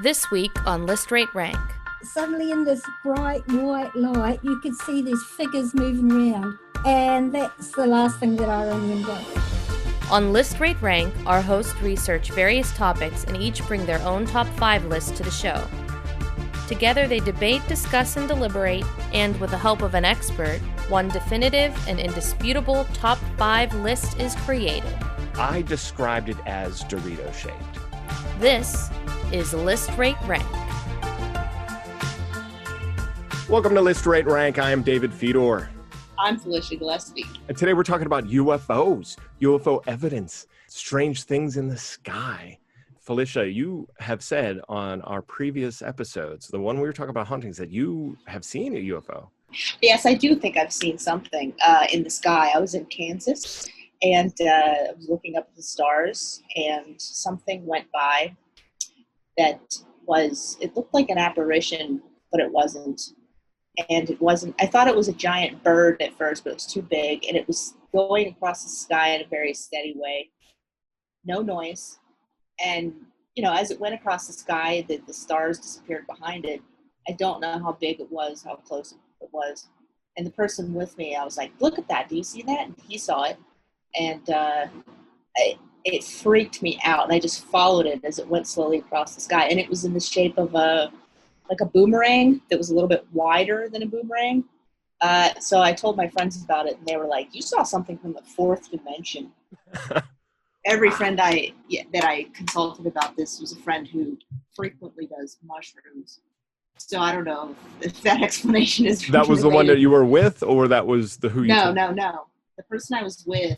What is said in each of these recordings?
This week on List Rate Rank. Suddenly in this bright white light, you could see these figures moving around. And that's the last thing that I remember. On List Rate Rank, our hosts research various topics and each bring their own top 5 list to the show. Together they debate, discuss, and deliberate, and with the help of an expert, one definitive and indisputable top 5 list is created. I described it as Dorito-shaped. This is List Rate Rank. Welcome to List Rate Rank. I am David Fedor. I'm Felicia Gillespie. And today we're talking about UFOs, UFO evidence, strange things in the sky. Felicia, you have said on our previous episodes, the one we were talking about hauntings, that you have seen a UFO. Yes, I do think I've seen something in the sky. I was in Kansas and I was looking up at the stars and something went by that it looked like an apparition, but it wasn't. And it wasn't, I thought it was a giant bird at first, but it was too big. And it was going across the sky in a very steady way. No noise. And, as it went across the sky, the stars disappeared behind it. I don't know how big it was, how close it was. And the person with me, I was like, look at that. Do you see that? And he saw it. And it freaked me out. And I just followed it as it went slowly across the sky. And it was in the shape of a boomerang that was a little bit wider than a boomerang. So I told my friends about it, and they were like, you saw something from the fourth dimension. Every friend that I consulted about this was a friend who frequently does mushrooms. So I don't know if that explanation is That was related. The one that you were with, or that was the who you No. The person I was with,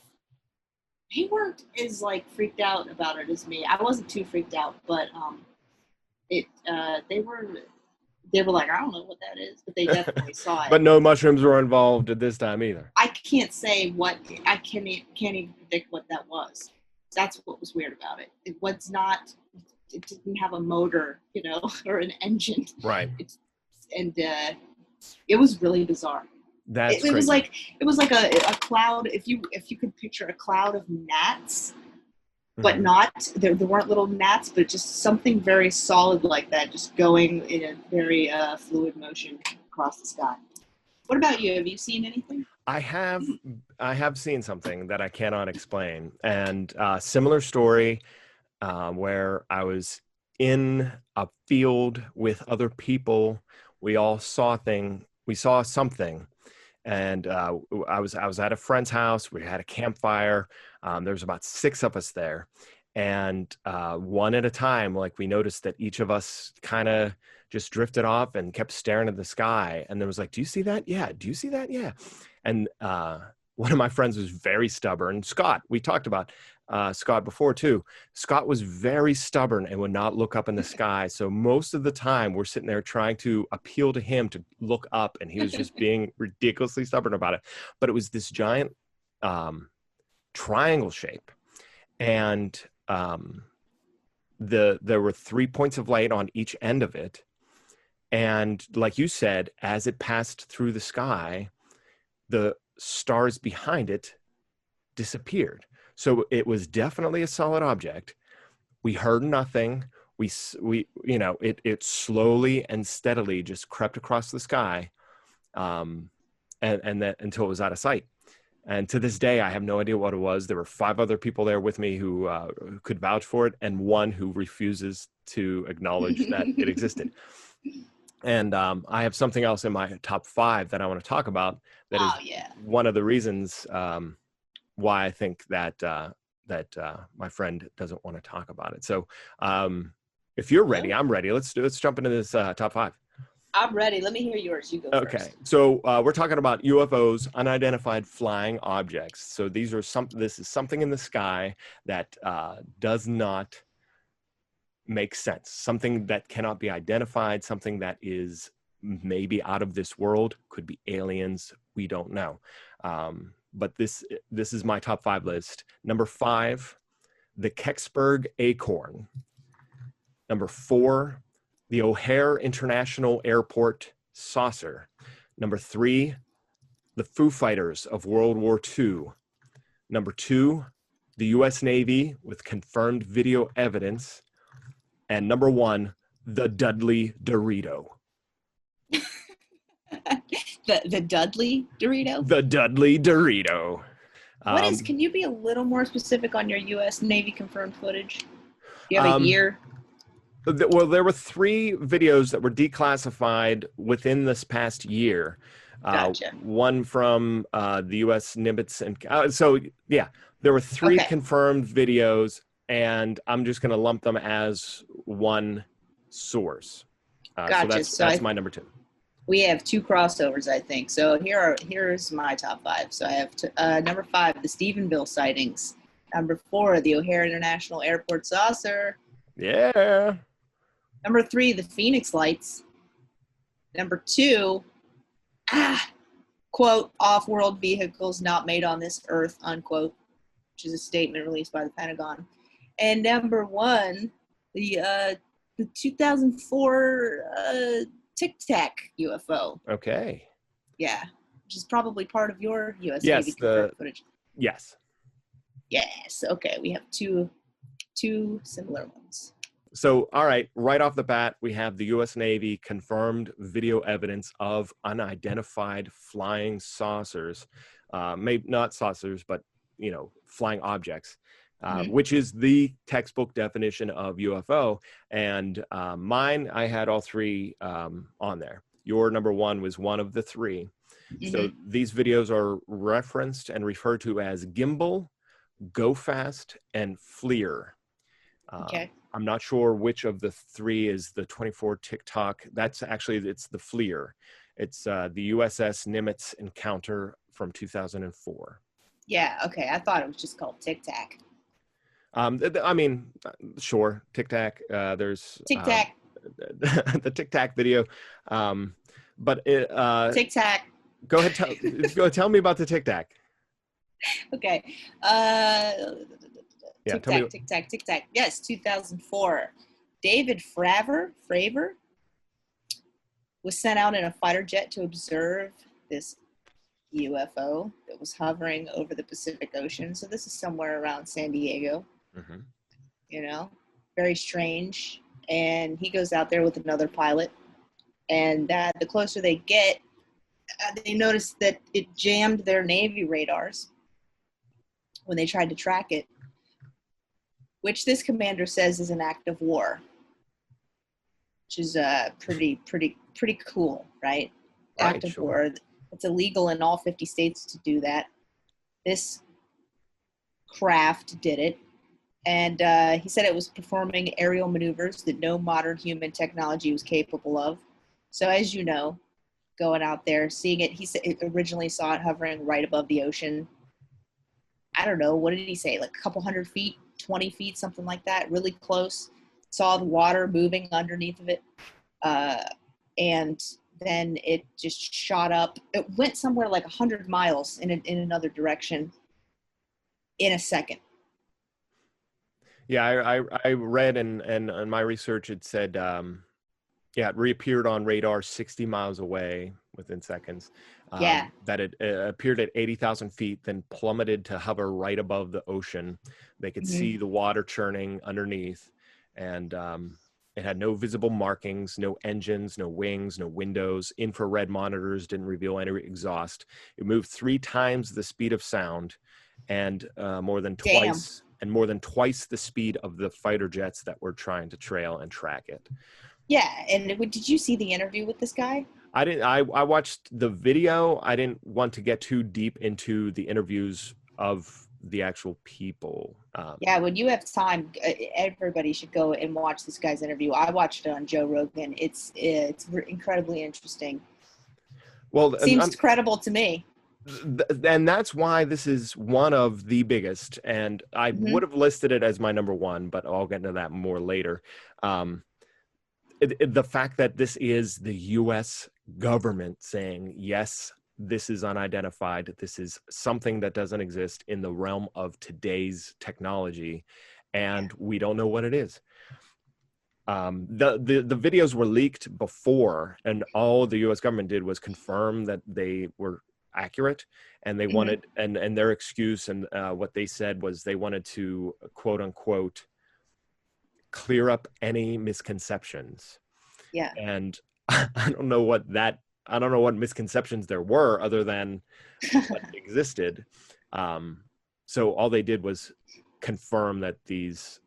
they weren't as freaked out about it as me. I wasn't too freaked out, but they were like, I don't know what that is, but they definitely saw it. But no mushrooms were involved at this time either. I can't say I can't even predict what that was. That's what was weird about it. It didn't have a motor, or an engine. Right. It was really bizarre. That's it was like a cloud. If you could picture a cloud of gnats, but not there weren't little gnats, but just something very solid like that, just going in a very fluid motion across the sky. What about you? Have you seen anything? I have seen something that I cannot explain, and similar story where I was in a field with other people. We all saw something, and I was at a friend's house. We had a campfire. There was about 6 of us there, and one at a time, we noticed that each of us kind of just drifted off and kept staring at the sky. And there was like, do you see that? Yeah. Do you see that? Yeah. And one of my friends was very stubborn. Scott, we talked about Scott before too. Scott was very stubborn and would not look up in the sky. So most of the time we're sitting there trying to appeal to him to look up, and he was just being ridiculously stubborn about it. But it was this giant triangle shape. And there were 3 points of light on each end of it. And like you said, as it passed through the sky, the stars behind it disappeared. So it was definitely a solid object. We heard nothing. We it slowly and steadily just crept across the sky, and that until it was out of sight. And to this day, I have no idea what it was. There were 5 other people there with me who could vouch for it, and one who refuses to acknowledge that it existed. And I have something else in my top 5 that I want to talk about. That is one of the reasons why I think that my friend doesn't want to talk about it. So if you're ready, I'm ready. Let's jump into this top 5. I'm ready. Let me hear yours. You go first. Okay. So we're talking about UFOs, unidentified flying objects. So this is something in the sky that does not make sense. Something that cannot be identified, something that is maybe out of this world, could be aliens. We don't know. But this is my top 5 list. Number 5, the Kecksburg Acorn. Number 4, the O'Hare International Airport saucer. Number 3, the Foo Fighters of World War II. Number 2, the U.S. Navy with confirmed video evidence. And number 1, The Dudley Dorito. The Dudley Dorito? The Dudley Dorito. Can you be a little more specific on your U.S. Navy confirmed footage? Do you have a year? Well, there were 3 videos that were declassified within this past year. Gotcha. One from the U.S. Nimitz. And so, yeah, there were 3 confirmed videos, and I'm just going to lump them as one source. Gotcha. So that's my number 2. We have 2 crossovers, I think. So here's my top 5. So I have number 5, the Stephenville sightings. Number 4, the O'Hare International Airport saucer. Yeah. Number 3, the Phoenix lights. Number 2, quote, off-world vehicles not made on this earth, unquote, which is a statement released by the Pentagon. And number 1, the 2004 Tic Tac UFO. Okay. Yeah, which is probably part of your U.S. Yes, Navy confirmed footage. Yes. Yes. Okay, we have two similar ones. So, all right, right off the bat, we have the U.S. Navy confirmed video evidence of unidentified flying saucers, maybe not saucers, but, flying objects, which is the textbook definition of UFO. And mine, I had all 3 on there. Your number 1 was one of the 3. So these videos are referenced and referred to as Gimbal, Go Fast, and FLIR. Okay. I'm not sure which of the 3 is the 24 TikTok. It's the FLIR. It's the USS Nimitz encounter from 2004. Yeah, okay. I thought it was just called Tic Tac. I mean, sure, Tic Tac. There's Tic Tac. The Tic Tac video. But Tic Tac. Go ahead, go tell me about the Tic Tac. Okay. Yeah, Tic Tac. Yes, 2004. David Fravor was sent out in a fighter jet to observe this UFO that was hovering over the Pacific Ocean. So this is somewhere around San Diego. Very strange. And he goes out there with another pilot. And the closer they get, they notice that it jammed their Navy radars when they tried to track it, which this commander says is an act of war, which is pretty cool, right? Act of war. It's illegal in all 50 states to do that. This craft did it, and he said it was performing aerial maneuvers that no modern human technology was capable of. So as you know, going out there, seeing it, he said originally saw it hovering right above the ocean. I don't know, what did he say, like a couple 100 feet? 20 feet, something like that, really close. Saw the water moving underneath of it. And then it just shot up. It went somewhere like 100 miles in another direction in a second. Yeah, I read in my research, it said, it reappeared on radar 60 miles away within seconds. That it appeared at 80,000 feet, then plummeted to hover right above the ocean. They could see the water churning underneath, and it had no visible markings, no engines, no wings, no windows. Infrared monitors didn't reveal any exhaust. It moved 3 times the speed of sound, and more than twice the speed of the fighter jets that were trying to trail and track it. Yeah, and did you see the interview with this guy? I didn't. I watched the video. I didn't want to get too deep into the interviews of the actual people. Yeah, when you have time, everybody should go and watch this guy's interview. I watched it on Joe Rogan. It's incredibly interesting. Well, it seems credible to me. And that's why this is one of the biggest. And I would have listed it as my number 1, but I'll get into that more later. The fact that this is the U.S. government saying, yes, this is unidentified. This is something that doesn't exist in the realm of today's technology, and we don't know what it is. The videos were leaked before, and all the U.S. government did was confirm that they were accurate, and they wanted, and their excuse and what they said was they wanted to, quote unquote, clear up any misconceptions. Yeah. And I don't know what misconceptions there were other than what existed. So all they did was confirm that these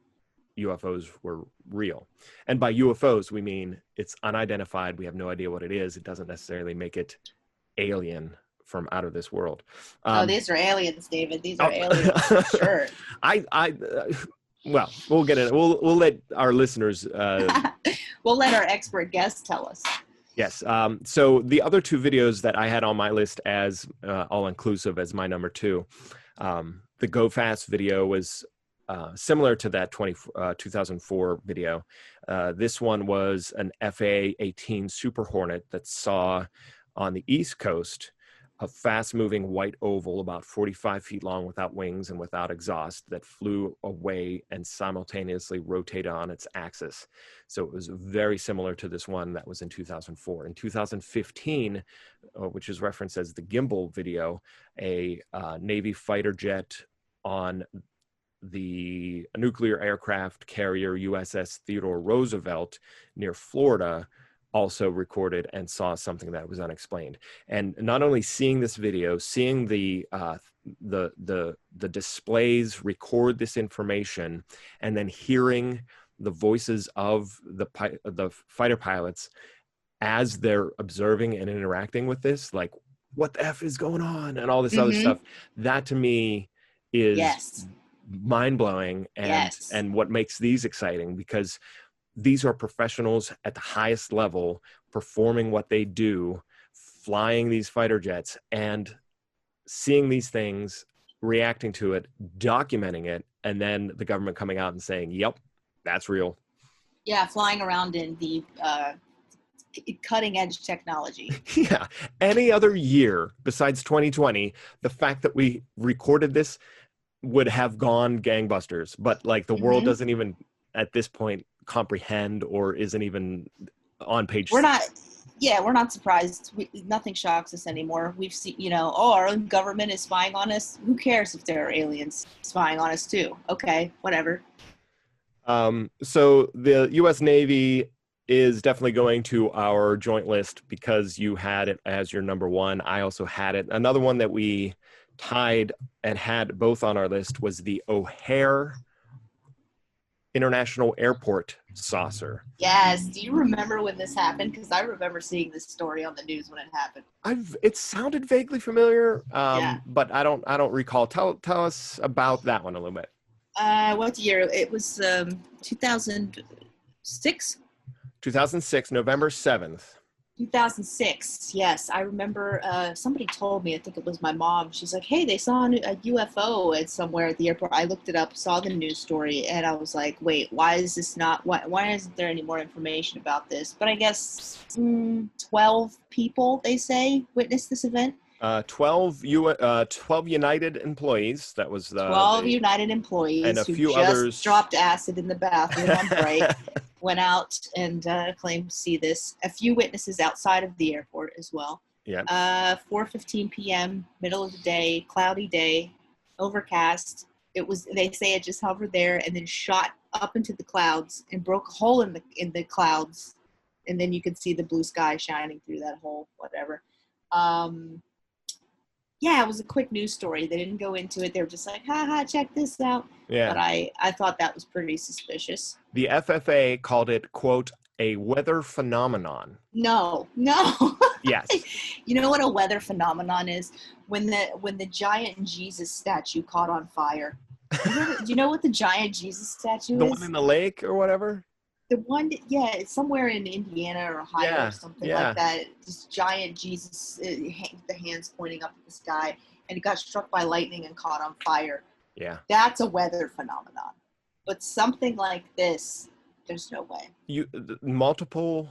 UFOs were real. And by UFOs, we mean it's unidentified. We have no idea what it is. It doesn't necessarily make it alien from out of this world. These are aliens, David. These are aliens for sure. Well, we'll get it. We'll let our listeners. We'll let our expert guests tell us. Yes. So the other two videos that I had on my list as all-inclusive as my number 2, the Go Fast video was similar to that 2004 video. This one was an FA-18 Super Hornet that saw on the East Coast a fast-moving white oval about 45 feet long without wings and without exhaust that flew away and simultaneously rotated on its axis. So it was very similar to this one that was in 2004. In 2015, which is referenced as the gimbal video, a Navy fighter jet on the nuclear aircraft carrier USS Theodore Roosevelt near Florida also recorded and saw something that was unexplained. And not only seeing this video, seeing the displays record this information, and then hearing the voices of the fighter pilots as they're observing and interacting with this, like, what the F is going on, and all this other stuff, that to me is mind-blowing, and what makes these exciting, because these are professionals at the highest level performing what they do, flying these fighter jets, and seeing these things, reacting to it, documenting it, and then the government coming out and saying, yep, that's real. Yeah, flying around in the cutting edge technology. Yeah. Any other year besides 2020, the fact that we recorded this would have gone gangbusters, but like the world doesn't even at this point comprehend or isn't even on page. We're not surprised. Nothing shocks us anymore. We've seen, our own government is spying on us. Who cares if there are aliens spying on us too? Okay, whatever. So the U.S. Navy is definitely going to our joint list because you had it as your number 1. I also had it. Another one that we tied and had both on our list was the O'Hare International Airport saucer. Yes. Do you remember when this happened? Because I remember seeing this story on the news when it happened. It sounded vaguely familiar, but I don't recall. Tell us about that one a little bit. What year? It was 2006. 2006, November 7th. 2006. Yes, I remember. Somebody told me. I think it was my mom. She's like, "Hey, they saw a UFO at somewhere at the airport." I looked it up, saw the news story, and I was like, "Wait, why is this not? Why isn't there any more information about this?" But I guess 12 people, they say, witnessed this event. 12 United employees. That was the 12 United employees and a who few just others dropped acid in the bathroom on break. Went out and claimed to see this. A few witnesses outside of the airport as well. Yeah. 4:15 p.m., middle of the day, cloudy day, overcast. They say it just hovered there and then shot up into the clouds and broke a hole in the clouds, and then you could see the blue sky shining through that hole. Whatever. Yeah, it was a quick news story. They didn't go into it. They were just like, ha, check this out. Yeah. But I thought that was pretty suspicious. The FFA called it, quote, a weather phenomenon. No. Yes. You know what a weather phenomenon is? When the giant Jesus statue caught on fire. Do you know what the giant Jesus statue is? The one in the lake or whatever? The one, it's somewhere in Indiana or Ohio or something like that. This giant Jesus, the hands pointing up at the sky, and it got struck by lightning and caught on fire. Yeah. That's a weather phenomenon. But something like this, there's no way. Multiple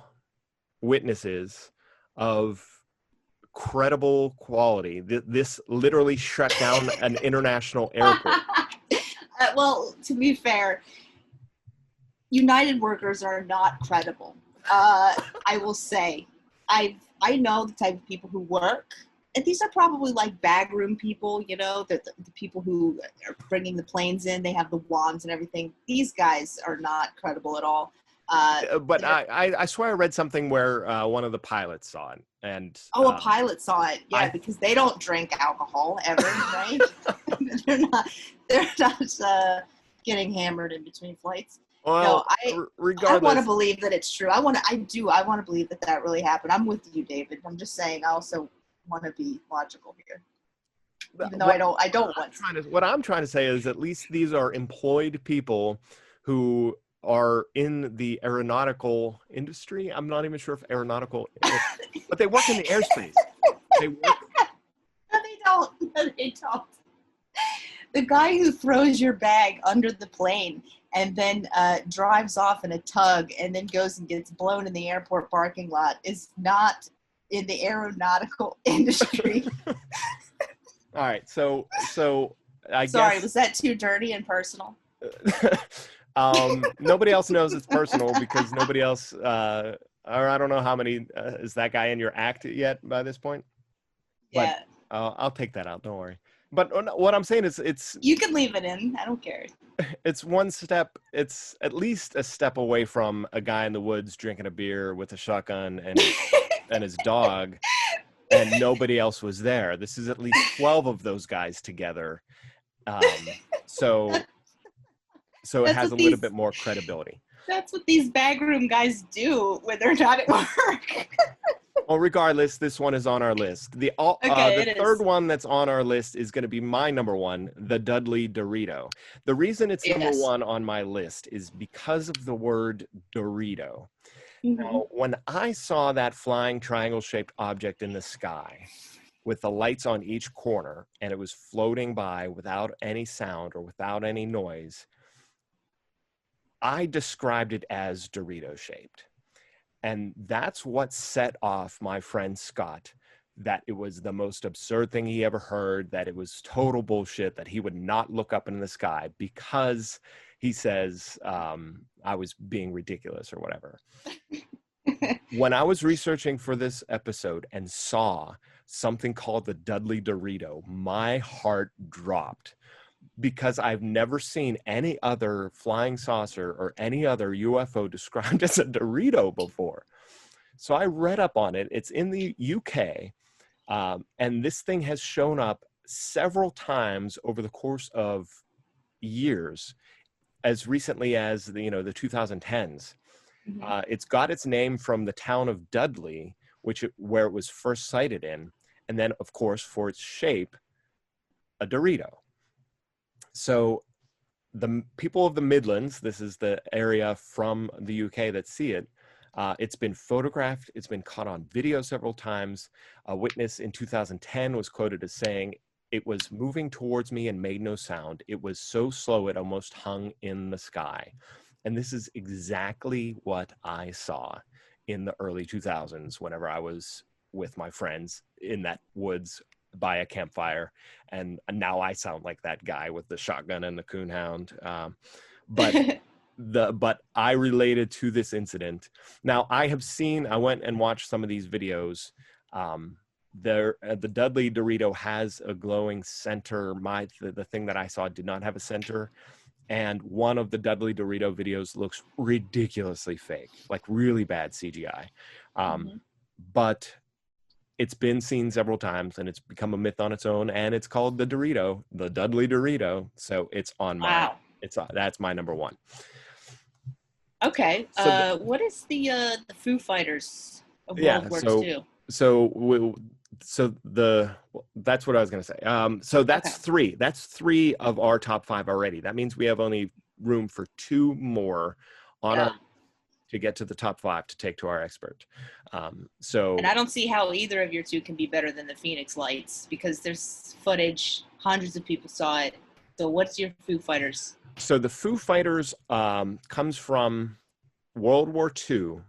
witnesses of credible quality. This literally shut down an international airport. Well, to be fair, United workers are not credible. I will say, I know the type of people who work these are probably like backroom people, you know, the people who are bringing the planes in. They have the wands and everything. These guys are not credible at all. But I swear I read something where one of the pilots saw it, and a pilot saw it, yeah, because they don't drink alcohol ever, right? they're not getting hammered in between flights. Well, no, regardless, I want to believe that it's true. I want to believe that really happened. I'm with you, David. I'm just saying. I also want to be logical here, even though I don't want to. What I'm trying to say is, at least these are employed people who are in the aeronautical industry. I'm not even sure if aeronautical, but they work in the airspace. They work. No, they don't. No, they don't. The guy who throws your bag under the plane and then drives off in a tug and then goes and gets blown in the airport parking lot is not in the aeronautical industry. All right, so I Sorry, guess, was that too dirty and personal? nobody else knows it's personal because nobody else, or I don't know how many, is that guy in your act yet by this point? Yeah. But I'll take that out, don't worry. But what I'm saying is, it's... You can leave it in, I don't care. It's one step, it's at least a step away from a guy in the woods drinking a beer with a shotgun and his dog, and nobody else was there. This is at least 12 of those guys together. So it has a little bit more credibility. That's what these backroom guys do when they're not at work. Well, regardless, this one is on our list. The third one that's on our list is going to be my number one, the Dudley Dorito. The reason it's number one on my list is because of the word Dorito. Mm-hmm. Now, when I saw that flying triangle-shaped object in the sky with the lights on each corner, and it was floating by without any sound or without any noise, I described it as Dorito-shaped. And that's what set off my friend Scott, that it was the most absurd thing he ever heard, that it was total bullshit, that he would not look up in the sky because he says I was being ridiculous or whatever. When I was researching for this episode and saw something called the Dudley Dorito, my heart dropped. Because I've never seen any other flying saucer or any other UFO described as a Dorito before. So I read up on it. It's in the UK, and this thing has shown up several times over the course of years, as recently as the 2010s. Mm-hmm. It's got its name from the town of Dudley, where it was first sighted in, and then, of course, for its shape, a Dorito. So the people of the Midlands, this is the area from the UK that see it, it's been photographed, it's been caught on video several times. A witness in 2010 was quoted as saying, "It was moving towards me and made no sound. It was so slow it almost hung in the sky." And this is exactly what I saw in the early 2000s whenever I was with my friends in that woods by a campfire, and now I sound like that guy with the shotgun and the coonhound. But I related to this incident. Now I went and watched some of these videos. The Dudley Dorito has a glowing center. The thing that I saw did not have a center, and one of the Dudley Dorito videos looks ridiculously fake, like really bad CGI. But it's been seen several times, and it's become a myth on its own, and it's called the Dorito, the Dudley Dorito. So it's on that's my number one. Okay. So what is the Foo Fighters of World War II? That's what I was going to say. So that's three. That's three of our top five already. That means we have only room for two more to get to the top five to take to our expert. And I don't see how either of your two can be better than the Phoenix Lights, because there's footage, hundreds of people saw it. So what's your Foo Fighters? So the Foo Fighters comes from World War II.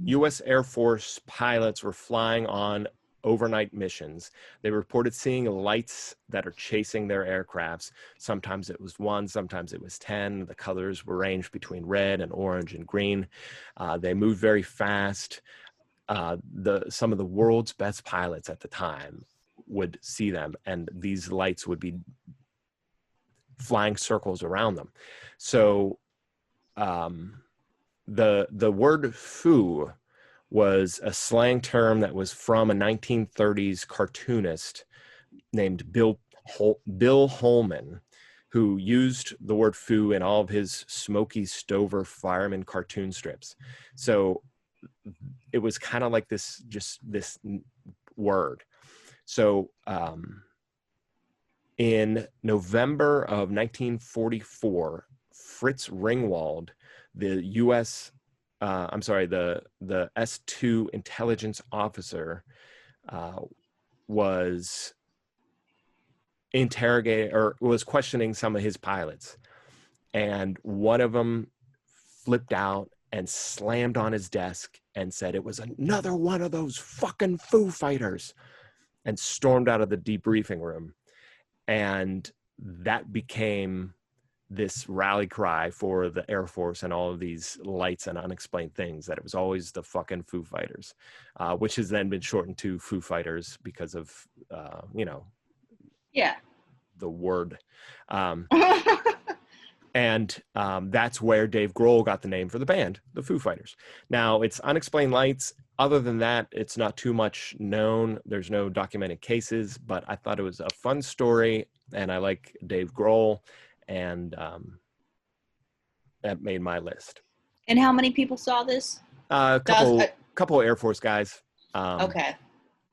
U.S. Air Force pilots were flying on overnight missions. They reported seeing lights that are chasing their aircrafts. Sometimes it was one, sometimes it was 10. The colors were ranged between red and orange and green. They moved very fast. Some of the world's best pilots at the time would see them, and these lights would be flying circles around them. So the word foo was a slang term that was from a 1930s cartoonist named Bill Holman, who used the word foo in all of his Smokey Stover fireman cartoon strips. So it was kind of like this word. So in November of 1944, Fritz Ringwald, the the S2 intelligence officer, was interrogating or was questioning some of his pilots, and one of them flipped out and slammed on his desk and said it was another one of those fucking Foo Fighters, and stormed out of the debriefing room. And that became this rally cry for the Air Force and all of these lights and unexplained things, that it was always the fucking Foo Fighters, which has then been shortened to Foo Fighters because of, the word. And that's where Dave Grohl got the name for the band, the Foo Fighters. Now, it's unexplained lights. Other than that, it's not too much known. There's no documented cases, but I thought it was a fun story, and I like Dave Grohl, and that made my list. And how many people saw this? A couple Air Force guys. Okay.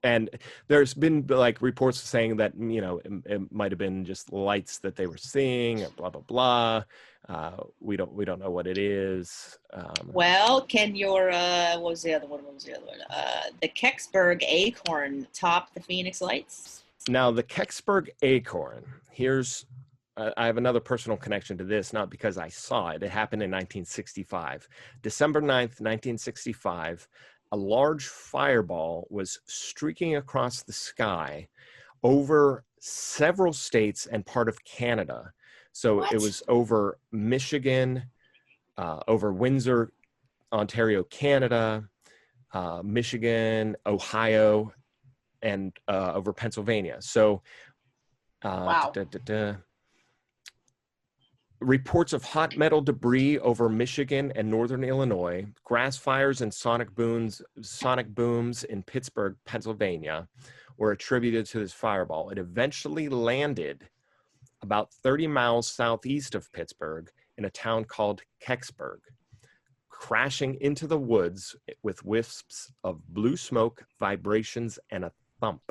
And there's been like reports saying that, it might have been just lights that they were seeing, or blah, blah, blah. We don't know what it is. Well, can your, what was the other one? The Kecksburg Acorn top the Phoenix lights? Now, the Kecksburg Acorn, I have another personal connection to this, not because I saw it. It happened in 1965. December 9th, 1965, a large fireball was streaking across the sky over several states and part of Canada. So What? It was over Michigan, over Windsor, Ontario, Canada, Michigan, Ohio, and over Pennsylvania. So Wow. Reports of hot metal debris over Michigan and northern Illinois, grass fires and sonic booms in Pittsburgh, Pennsylvania, were attributed to this fireball. It eventually landed about 30 miles southeast of Pittsburgh in a town called Kecksburg, crashing into the woods with wisps of blue smoke, vibrations, and a thump.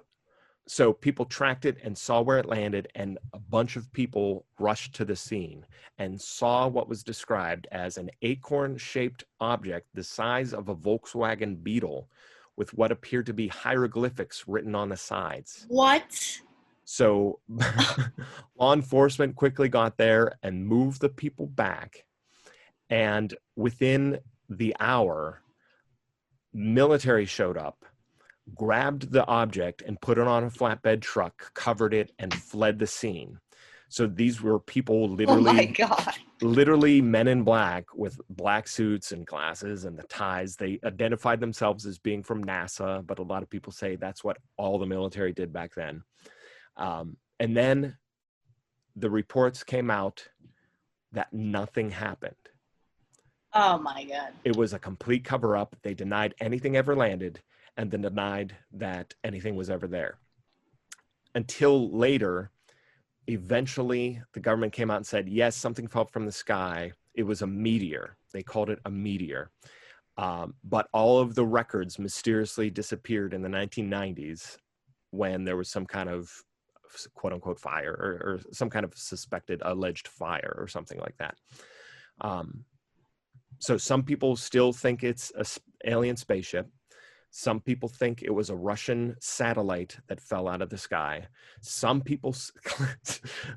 So people tracked it and saw where it landed, and a bunch of people rushed to the scene and saw what was described as an acorn-shaped object the size of a Volkswagen Beetle with what appeared to be hieroglyphics written on the sides. What? So law enforcement quickly got there and moved the people back. And within the hour, military showed up, grabbed the object and put it on a flatbed truck, covered it, and fled the scene. So these were people literally, oh my God, literally men in black with black suits and glasses and the ties. They identified themselves as being from NASA, but a lot of people say that's what all the military did back then. And then the reports came out that nothing happened. Oh my God. It was a complete cover-up. They denied anything ever landed, and then denied that anything was ever there. Until later, eventually the government came out and said, yes, something fell from the sky. It was a meteor. They called it a meteor. But all of the records mysteriously disappeared in the 1990s when there was some kind of quote unquote fire or some kind of suspected alleged fire or something like that. So some people still think it's an alien spaceship. Some people think it was a Russian satellite that fell out of the sky. Some people,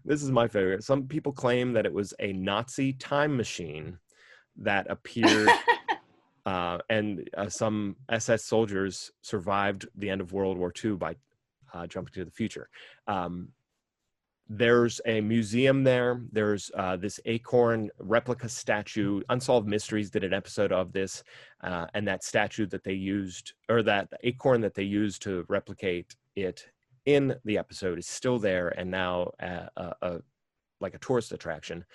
this is my favorite, some people claim that it was a Nazi time machine that appeared and some SS soldiers survived the end of World War II by jumping to the future. There's a museum there. There's this acorn replica statue. Unsolved Mysteries did an episode of this, and that statue that they used, or that acorn that they used to replicate it, in the episode is still there, and now like a tourist attraction.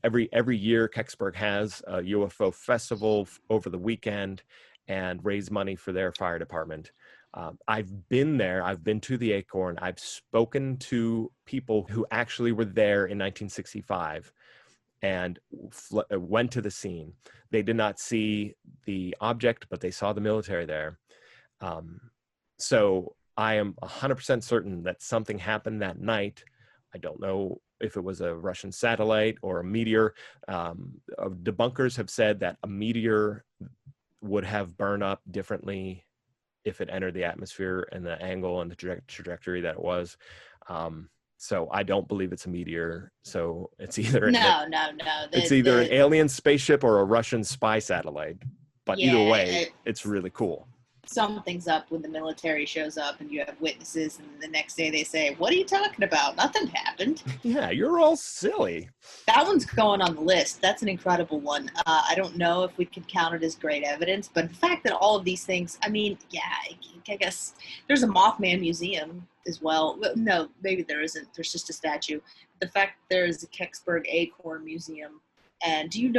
Every year, Kecksburg has a UFO festival over the weekend and raise money for their fire department. I've been there. I've been to the Acorn. I've spoken to people who actually were there in 1965 and went to the scene. They did not see the object, but they saw the military there. So I am 100% certain that something happened that night. I don't know if it was a Russian satellite or a meteor. Debunkers have said that a meteor would have burned up differently if it entered the atmosphere and the angle and the trajectory that it was. So I don't believe it's a meteor. So it's either no. It's either an alien spaceship or a Russian spy satellite. But either way, it's really cool. Something's up when the military shows up and you have witnesses, and the next day they say, "What are you talking about? Nothing happened." Yeah, you're all silly. That one's going on the list. That's an incredible one. I don't know if we could count it as great evidence, but the fact that all of these things, I mean, yeah, I guess there's a Mothman museum as well. No, maybe there isn't. There's just a statue. The fact there's a Kecksburg Acorn Museum. And do you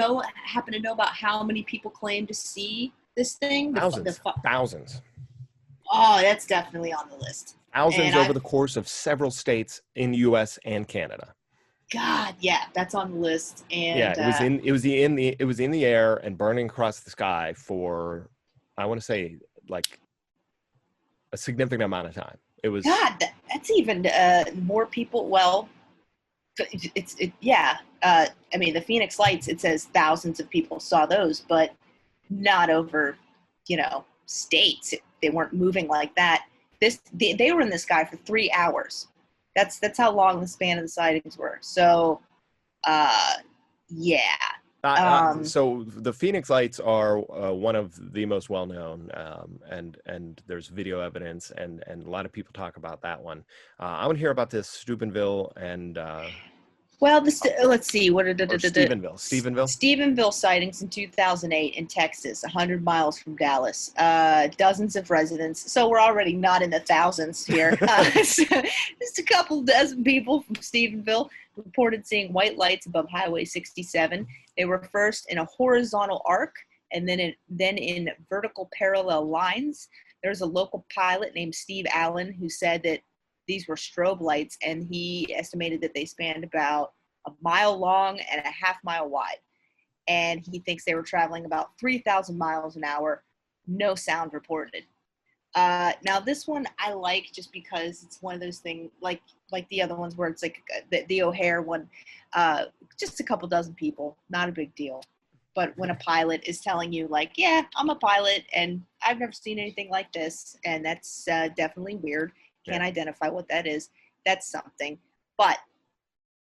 happen to know about how many people claim to see this thing? Thousands. Oh, that's definitely on the list. Thousands over the course of several states in the U.S. and Canada. God, yeah, that's on the list. And yeah, it was in the air and burning across the sky for, I want to say, like a significant amount of time. It was that's even more people. Well, I mean, the Phoenix Lights. It says thousands of people saw those, but not over, states. They weren't moving like that. They were in the sky for 3 hours. That's how long the span of the sightings were. So, yeah. So the Phoenix Lights are one of the most well-known, and there's video evidence, and a lot of people talk about that one. I want to hear about this Steubenville and. Let's see. Stephenville sightings in 2008 in Texas, 100 miles from Dallas. Dozens of residents. So we're already not in the thousands here. Just a couple dozen people from Stephenville reported seeing white lights above Highway 67. They were first in a horizontal arc and then in vertical parallel lines. There's a local pilot named Steve Allen who said that these were strobe lights, and he estimated that they spanned about a mile long and a half-mile wide. And he thinks they were traveling about 3,000 miles an hour, no sound reported. Now, this one I like just because it's one of those things, like the other ones where it's like the O'Hare one, just a couple dozen people, not a big deal. But when a pilot is telling you, like, yeah, I'm a pilot, and I've never seen anything like this, and that's definitely weird. Can't identify what that is. That's something. But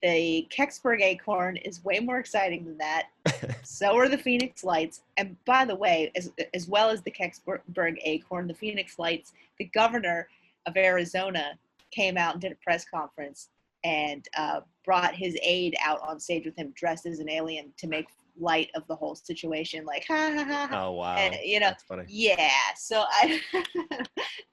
the Kecksburg Acorn is way more exciting than that. So are the Phoenix Lights. And by the way, as well as the Kecksburg Acorn, the Phoenix Lights, the governor of Arizona came out and did a press conference and brought his aide out on stage with him dressed as an alien to make light of the whole situation, like ha ha ha. Oh wow! And, that's funny. Yeah, so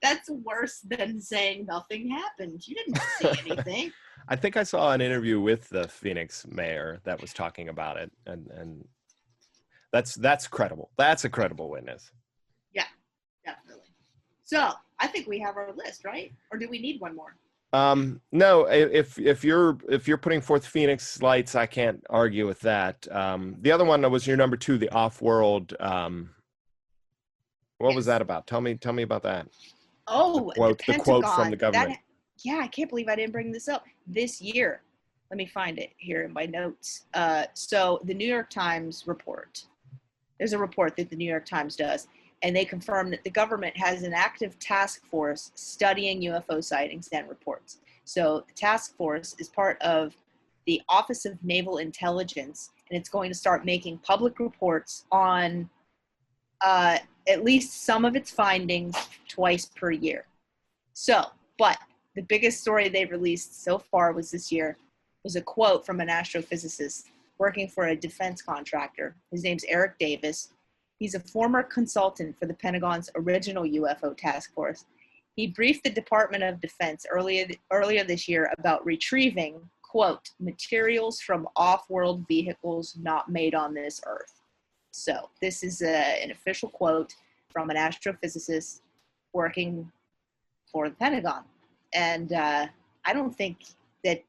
that's worse than saying nothing happened. You didn't see anything. I think I saw an interview with the Phoenix mayor that was talking about it, and that's credible. That's a credible witness. Yeah, definitely. So I think we have our list, right? Or do we need one more? No, if you're putting forth Phoenix Lights, I can't argue with that. The other one was your number 2, the Off-World. What was that about? Tell me about that. Oh, the quote from the government. I can't believe I didn't bring this up this year. Let me find it here in my notes. So the New York Times report. There's a report that the New York Times does. And they confirm that the government has an active task force studying UFO sightings and reports. So the task force is part of the Office of Naval Intelligence, and it's going to start making public reports on at least some of its findings twice per year. So, but the biggest story they released so far this year was a quote from an astrophysicist working for a defense contractor. His name's Eric Davis. He's a former consultant for the Pentagon's original UFO task force. He briefed the Department of Defense earlier this year about retrieving, quote, materials from off-world vehicles not made on this Earth. So this is an official quote from an astrophysicist working for the Pentagon. And I don't think that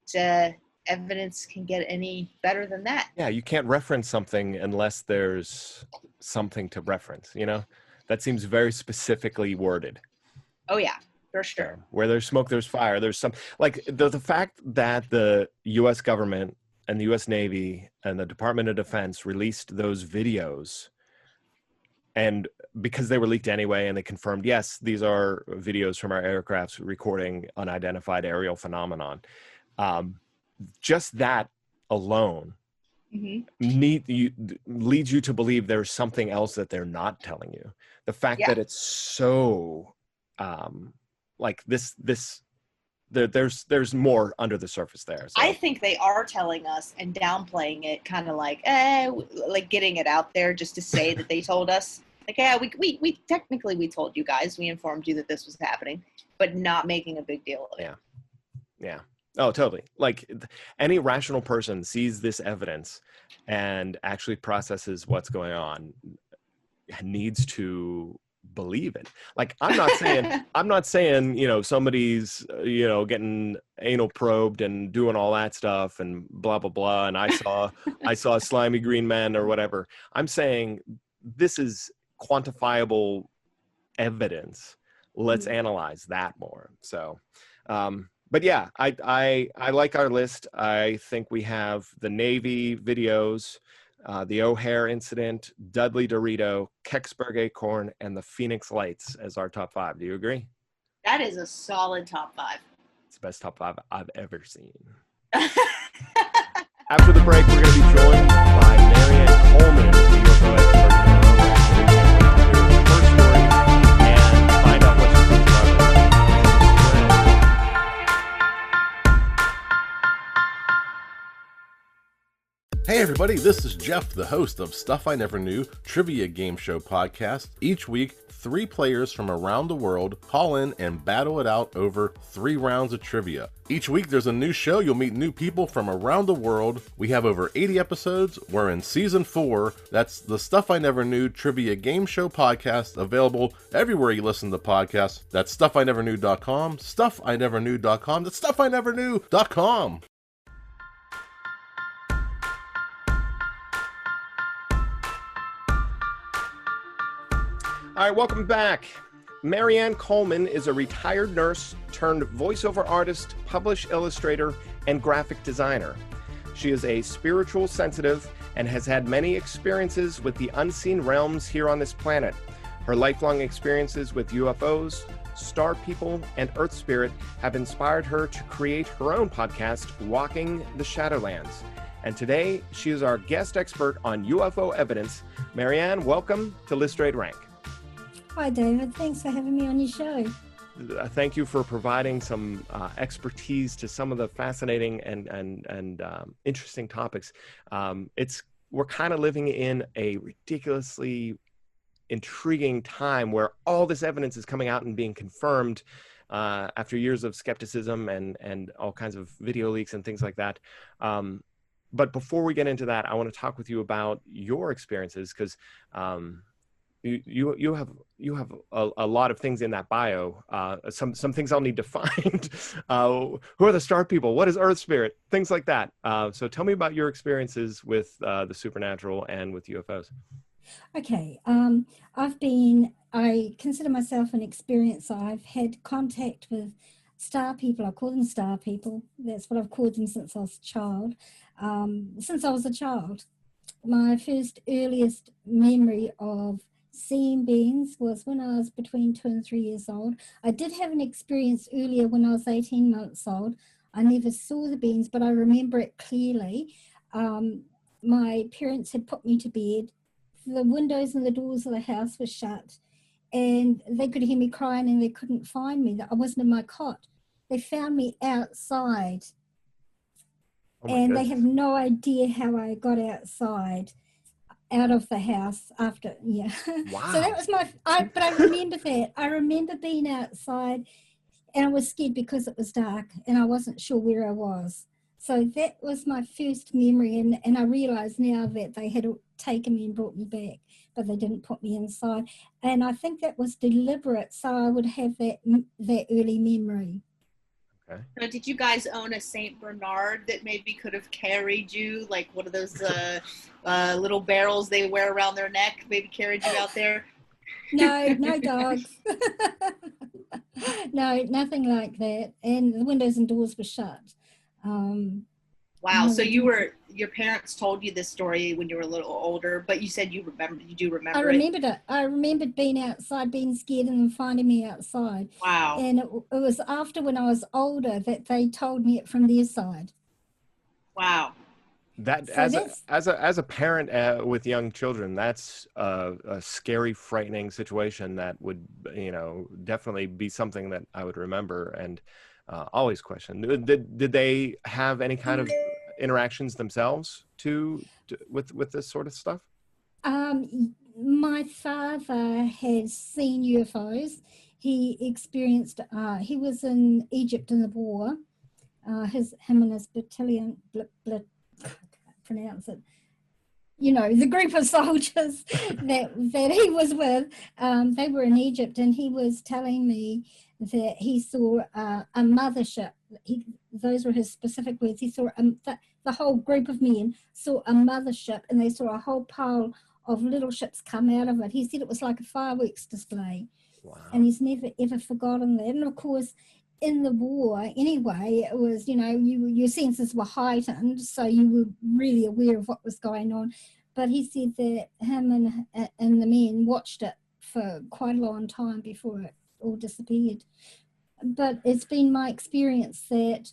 evidence can get any better than that. Yeah, you can't reference something unless there's something to reference, you know? That seems very specifically worded. Oh, yeah, for sure. So, where there's smoke, there's fire. There's some, like, the fact that the U.S. government and the U.S. Navy and the Department of Defense released those videos, and because they were leaked anyway, and they confirmed, yes, these are videos from our aircrafts recording unidentified aerial phenomenon. Just that alone leads you to believe there's something else that they're not telling you. The fact that it's so like there's more under the surface there. So. I think they are telling us and downplaying it, kind of like getting it out there just to say that they told us. Like, yeah, we technically we told you guys, we informed you that this was happening, but not making a big deal of it. Yeah. Oh, totally. Like, any rational person sees this evidence and actually processes what's going on, needs to believe it. Like, I'm not saying, you know, somebody's, you know, getting anal probed and doing all that stuff and blah, blah, blah. And I saw a slimy green man or whatever. I'm saying this is quantifiable evidence. Let's analyze that more. So, but yeah, I like our list. I think we have the Navy videos, the O'Hare incident, Dudley Dorito, Kecksburg Acorn, and the Phoenix Lights as our top 5. Do you agree? That is a solid top 5. It's the best top 5 I've ever seen. After the break, we're going to be joined by Marianne Coleman, the UFO expert. Her story and find out what she thinks about it. Hey everybody, this is Jeff, the host of Stuff I Never Knew Trivia Game Show podcast. Each week, 3 players from around the world call in and battle it out over 3 rounds of trivia. Each week there's a new show. You'll meet new people from around the world. We have over 80 episodes. We're in season 4. That's the Stuff I Never Knew Trivia Game Show podcast, available everywhere you listen to podcasts. That's stuffineverknew.com, stuffineverknew.com, that's stuffineverknew.com. All right, welcome back. Marianne Coleman is a retired nurse turned voiceover artist, published illustrator, and graphic designer. She is a spiritual sensitive and has had many experiences with the unseen realms here on this planet. Her lifelong experiences with UFOs, star people, and Earth Spirit have inspired her to create her own podcast, Walking the Shadowlands. And today, she is our guest expert on UFO evidence. Marianne, welcome to List Rate Rank. Hi, David. Thanks for having me on your show. Thank you for providing some expertise to some of the fascinating and interesting topics. We're kind of living in a ridiculously intriguing time where all this evidence is coming out and being confirmed after years of skepticism and all kinds of video leaks and things like that. But before we get into that, I want to talk with you about your experiences, because you have a lot of things in that bio. Some things I'll need to find. Who are the star people? What is Earth Spirit? Things like that. So tell me about your experiences with the supernatural and with UFOs. Okay. I consider myself an experiencer. I've had contact with star people. I call them star people. That's what I've called them since I was a child. My first earliest memory of seeing beings was when I was between 2 and 3 years old. I did have an experience earlier when I was 18 months old. I never saw the beings, but I remember it clearly. My parents had put me to bed. The windows and the doors of the house were shut, and they could hear me crying and they couldn't find me. I wasn't in my cot. They found me outside. Oh my and goodness. They have no idea how I got outside. out of the house after, yeah. Wow. So that was but I remember that. I remember being outside and I was scared because it was dark and I wasn't sure where I was. So that was my first memory, and I realised now that they had taken me and brought me back, but they didn't put me inside. And I think that was deliberate, so I would have that early memory. Okay. Now, did you guys own a Saint Bernard that maybe could have carried you, like one of those little barrels they wear around their neck, maybe carried you out there? No, no dogs. No, nothing like that. And the windows and doors were shut. Wow. So your parents told you this story when you were a little older, but you said you do remember I remembered it. I remembered being outside, being scared, and then finding me outside. Wow. And it was after, when I was older, that they told me it from their side. Wow. That So as a parent with young children, that's a scary, frightening situation that would, definitely be something that I would remember and always question. Did they have any kind of interactions themselves with this sort of stuff? My father has seen UFOs. He experienced. He was in Egypt in the war. Him and his battalion. I can't pronounce it. The group of soldiers that he was with, they were in Egypt, and he was telling me that he saw a mothership. Those were his specific words. He saw the whole group of men saw a mothership, and they saw a whole pile of little ships come out of it. He said it was like a fireworks display. Wow. And he's never ever forgotten that. And of course, in the war anyway, it was, your senses were heightened, so you were really aware of what was going on. But he said that him and the men watched it for quite a long time before it all disappeared. But it's been my experience that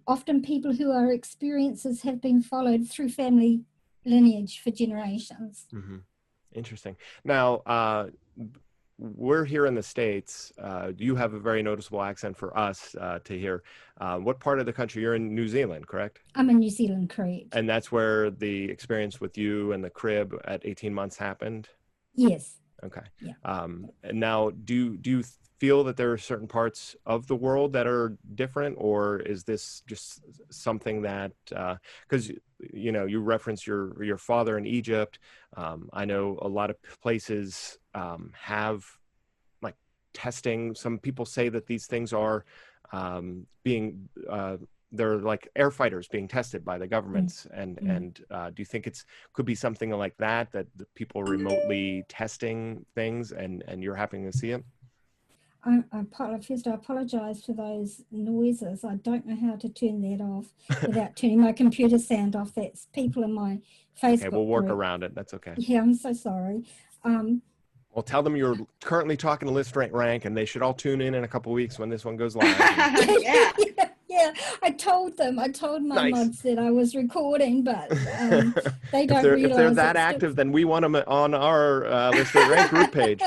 often people who are experiencers have been followed through family lineage for generations. Mm-hmm. Interesting. Now, we're here in the States. You have a very noticeable accent for us to hear. What part of the country? You're in New Zealand, correct? I'm in New Zealand, correct. And that's where the experience with you and the crib at 18 months happened? Yes. Okay. Yeah. And now, do you feel that there are certain parts of the world that are different, or is this just something that, because you referenced your father in Egypt. I know a lot of places have like testing. Some people say that these things are being they're like air fighters being tested by the governments. Mm-hmm. And do you think could be something like that the people are remotely testing things and you're happening to see it? First, I apologize for those noises. I don't know how to turn that off without turning my computer sound off. That's people in my Facebook Okay, we'll work group. around it. That's okay. Yeah, I'm so sorry. Well, tell them you're currently talking to List Rate Rank, and they should all tune in a couple of weeks when this one goes live. Yeah. I told my mods that I was recording, but they don't realize. If they're that active, then we want them on our List Rate Rank group page.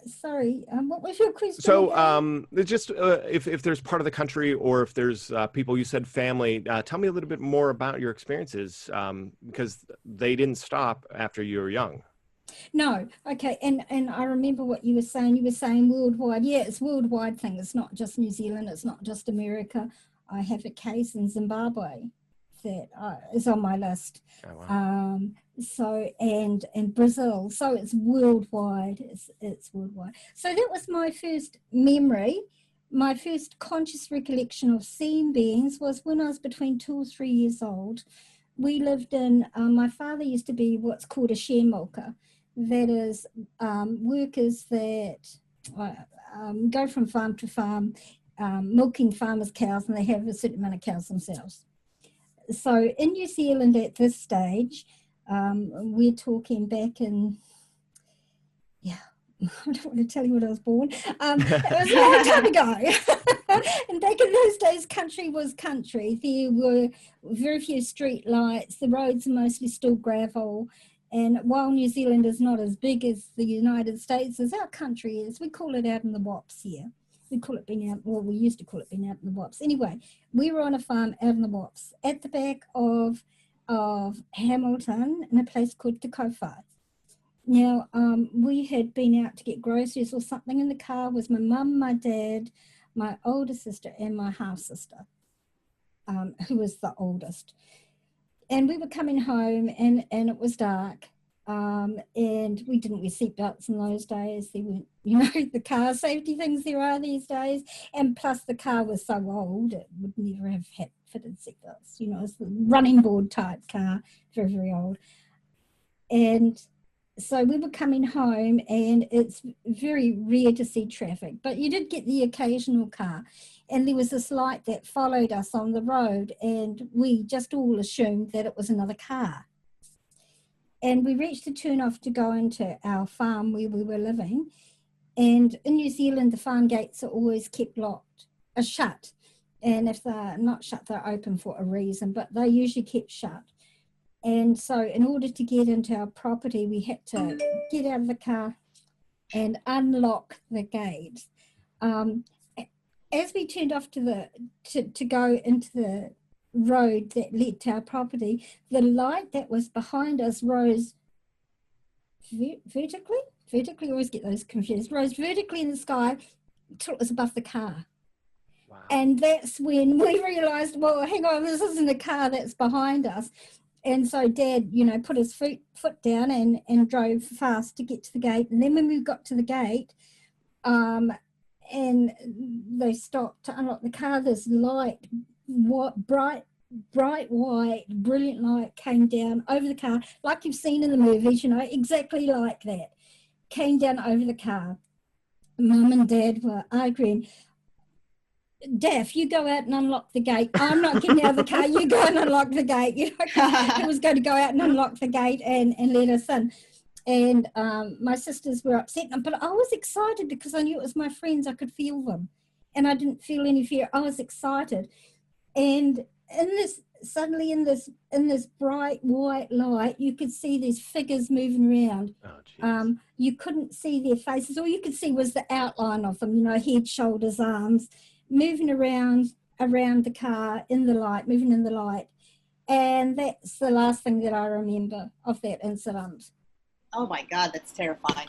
Sorry, what was your question? So just if there's part of the country, or if there's people, you said family, tell me a little bit more about your experiences, because they didn't stop after you were young. No. Okay. And I remember what you were saying. You were saying worldwide. Yeah, it's a worldwide thing. It's not just New Zealand. It's not just America. I have a case in Zimbabwe that is on my list. Oh, wow. So and Brazil. So it's worldwide. It's worldwide. So that was my first memory. My first conscious recollection of seeing beings was when I was between 2 or 3 years old. We lived in, my father used to be what's called a share milker. That is workers that go from farm to farm, milking farmers' cows, and they have a certain amount of cows themselves. So in New Zealand at this stage, we're talking back in, I don't want to tell you when I was born. It was a long time ago. And back in those days, country was country. There were very few street lights. The roads are mostly still gravel. And while New Zealand is not as big as the United States as our country is, we call it out in the wops here. We call it being out, well, we used to call it being out in the wops. Anyway, we were on a farm out in the wops at the back of of Hamilton in a place called Declassified. Now, we had been out to get groceries or something in the car. Was my mum, my dad, my older sister, and my half-sister, who was the oldest. And we were coming home, and it was dark, and we didn't wear seatbelts in those days. There weren't, the car safety things there are these days. And plus the car was so old, it would never have had fitted seatbelts. It's the running board type car, very, very old. And so we were coming home, and it's very rare to see traffic, but you did get the occasional car. And there was this light that followed us on the road, and we just all assumed that it was another car. And we reached the turn-off to go into our farm where we were living. And in New Zealand, the farm gates are always kept shut. And if they're not shut, they're open for a reason, but they're usually kept shut. And so in order to get into our property, we had to get out of the car and unlock the gate. As we turned off to go into the road that led to our property, the light that was behind us rose vertically. I always get those confused. Rose vertically in the sky until it was above the car. Wow. And that's when we realized, well, hang on, this isn't a car that's behind us. And so Dad, put his foot down and drove fast to get to the gate. And then when we got to the gate, and they stopped to unlock the car, this light, bright white, brilliant light came down over the car, like you've seen in the movies, exactly like that. Came down over the car. Mum and Dad were arguing. Daff, you go out and unlock the gate. I'm not getting out of the car. You go and unlock the gate. He was going to go out and unlock the gate and let us in. And my sisters were upset, but I was excited because I knew it was my friends. I could feel them, and I didn't feel any fear. I was excited, and suddenly in this bright white light, you could see these figures moving around. Oh, you couldn't see their faces. All you could see was the outline of them. Head, shoulders, arms, moving around the car moving in the light. And that's the last thing that I remember of that incident. Oh my God, that's terrifying.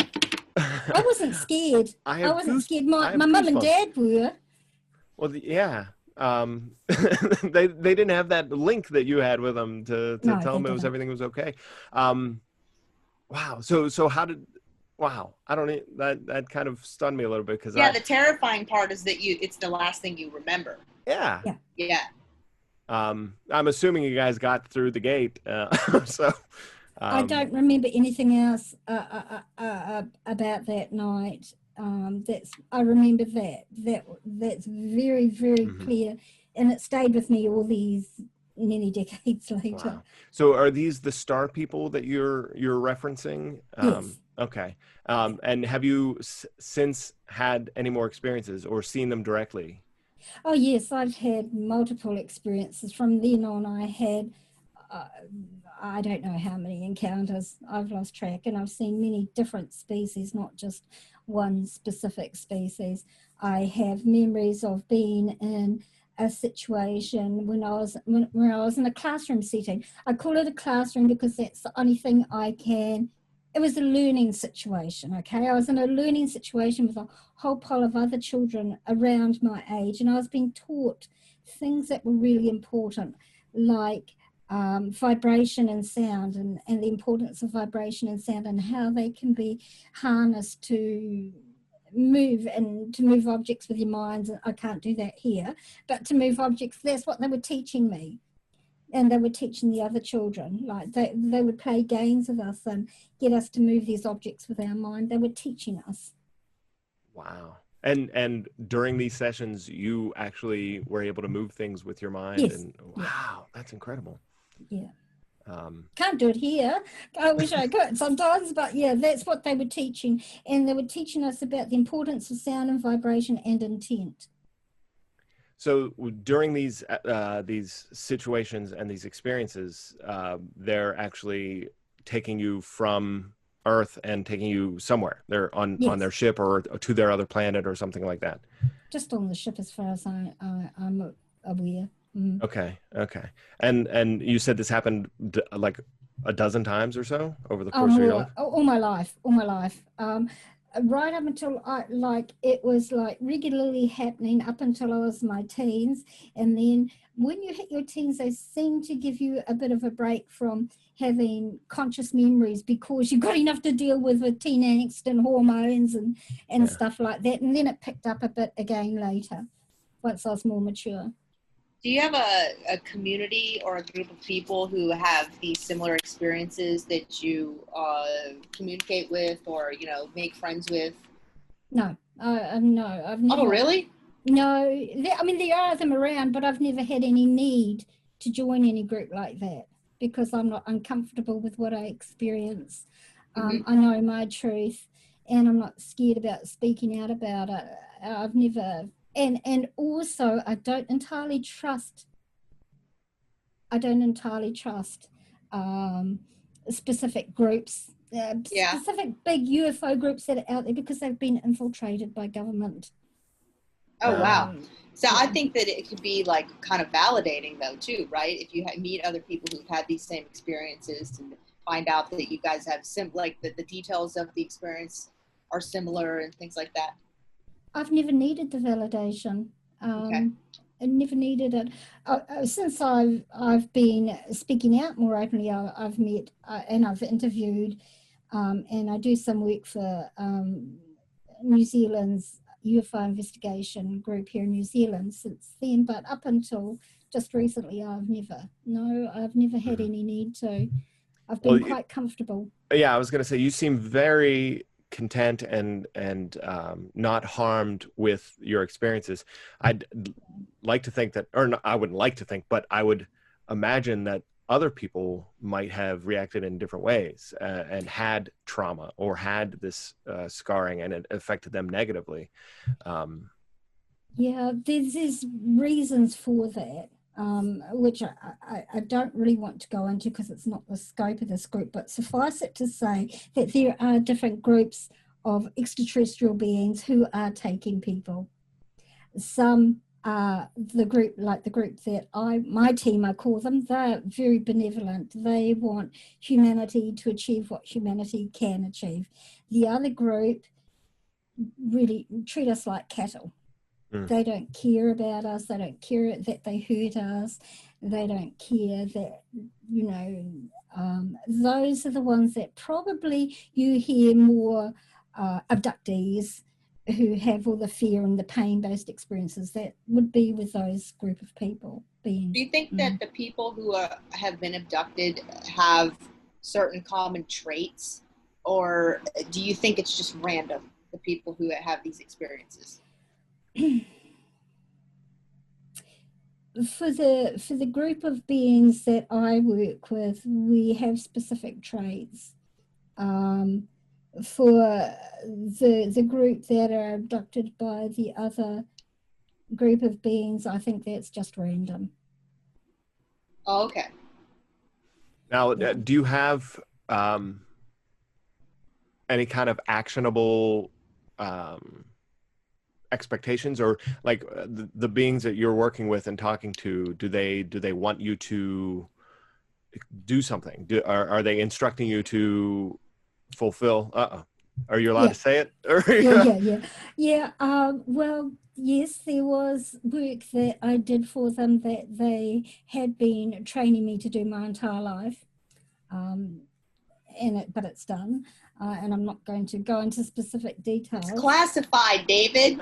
I wasn't scared. I wasn't scared. My mum and dad were. Well, yeah. They didn't have that link that you had with them to tell them everything was okay. Wow. So how did? Wow. I don't know. That kind of stunned me a little bit because the terrifying part is that it's the last thing you remember. Yeah. Yeah. I'm assuming you guys got through the gate. So. I don't remember anything else about that night. I remember that's very, very clear, and it stayed with me all these many decades later. Wow. So are these the star people that you're referencing? Yes. Okay. And have you since had any more experiences or seen them directly? Oh yes, I've had multiple experiences. From then on, I had I don't know how many encounters. I've lost track, and I've seen many different species, not just one specific species. I have memories of being in a situation when I was in a classroom setting. I call it a classroom because that's the only thing I can. It was a learning situation, okay? I was in a learning situation with a whole pile of other children around my age, and I was being taught things that were really important, like vibration and sound, and the importance of vibration and sound, and how they can be harnessed to move objects with your minds. I can't do that here, but to move objects, that's what they were teaching me. And they were teaching the other children, like they would play games with us and get us to move these objects with our mind. They were teaching us. Wow. And during these sessions, you actually were able to move things with your mind. Yes. And wow, that's incredible. Yeah. Can't do it here. I wish I could sometimes, but yeah, that's what they were teaching. And they were teaching us about the importance of sound and vibration and intent. So during these situations and these experiences, they're actually taking you from Earth and taking you somewhere. They're on their ship or to their other planet or something like that. Just on the ship, as far as I'm aware. Okay. And you said this happened like a dozen times or so over the course of your life? All my life. Right up until it was like regularly happening up until I was my teens. And then when you hit your teens, they seem to give you a bit of a break from having conscious memories, because you've got enough to deal with teen angst and hormones and stuff like that. And then it picked up a bit again later, once I was more mature. Do you have a community or a group of people who have these similar experiences that you communicate with or, make friends with? No, I've never. Oh, really? No, there are them around, but I've never had any need to join any group like that, because I'm not uncomfortable with what I experience. I know my truth, and I'm not scared about speaking out about it. I've never... And also, I don't entirely trust specific groups, specific big UFO groups that are out there, because they've been infiltrated by government. Oh, wow. So I think that it could be like kind of validating though too, right? If you meet other people who've had these same experiences and find out that you guys have the details of the experience are similar and things like that. I've never needed the validation. I never needed it. Since I've been speaking out more openly, I've met and I've interviewed, and I do some work for New Zealand's UFO investigation group here in New Zealand since then. But up until just recently, I've never had any need to. I've been quite comfortable. Yeah, I was going to say, you seem very content and not harmed with your experiences. I'd like to think that, or no, I wouldn't like to think, but I would imagine that other people might have reacted in different ways and had trauma or had this scarring, and it affected them negatively. Yeah, there's reasons for that, which I don't really want to go into because it's not the scope of this group, but suffice it to say that there are different groups of extraterrestrial beings who are taking people. Some the group that my team, I call them, they're very benevolent. They want humanity to achieve what humanity can achieve. The other group really treat us like cattle. They don't care about us. They don't care that they hurt us. They don't care that, those are the ones that probably you hear more abductees who have all the fear and the pain-based experiences. That would be with those group of people. Do you think that the people who have been abducted have certain common traits, or do you think it's just random, the people who have these experiences? For the group of beings that I work with, we have specific traits. For the group that are abducted by the other group of beings, I think that's just random. Oh, okay. Now, do you have any kind of actionable expectations, or like the beings that you're working with and talking to, do they want you to do something? Are they instructing you to fulfill? Are you allowed to say it? Well, yes, there was work that I did for them that they had been training me to do my entire life, but it's done. And I'm not going to go into specific details. It's classified, David.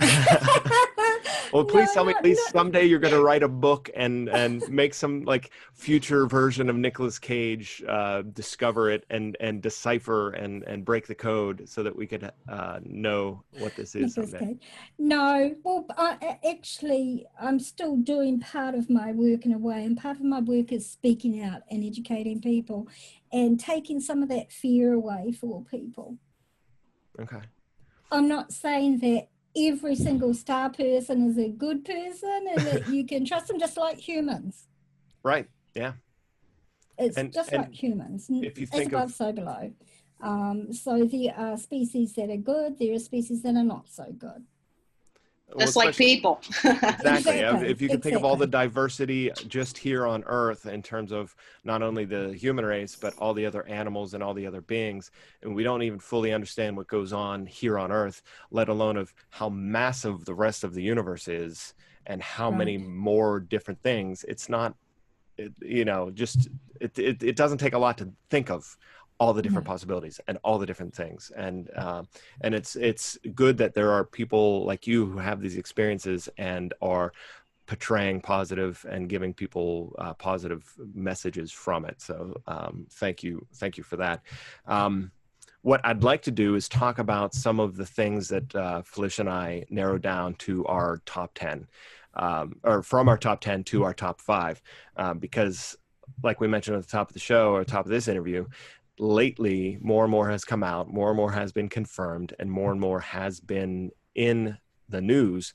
Well, please tell me at least someday you're going to write a book and make some like future version of Nicolas Cage, discover it and decipher and break the code so that we could know what this is someday. No, well, actually, I'm still doing part of my work in a way, and part of my work is speaking out and educating people and taking some of that fear away for people. Okay. I'm not saying that every single star person is a good person and that you can trust them, just like humans. Right. Yeah. It's just like humans. If you think above, so below. So there are species that are good. There are species that are not so good. Just like people. Exactly. If you can think of all the Exactly. diversity just here on Earth in terms of not only the human race, but all the other animals and all the other beings, and we don't even fully understand what goes on here on Earth, let alone of how massive the rest of the universe is and how many Right. more different things. It's not, it doesn't take a lot to think of all the different No. possibilities and all the different things, and it's good that there are people like you who have these experiences and are portraying positive and giving people positive messages from it. So thank you for that. What I'd like to do is talk about some of the things that Felicia and I narrowed down to our top 10, or from our top 10 to our top 5, because like we mentioned at the top of the show or top of this interview, lately more and more has come out, more and more has been confirmed, and more has been in the news.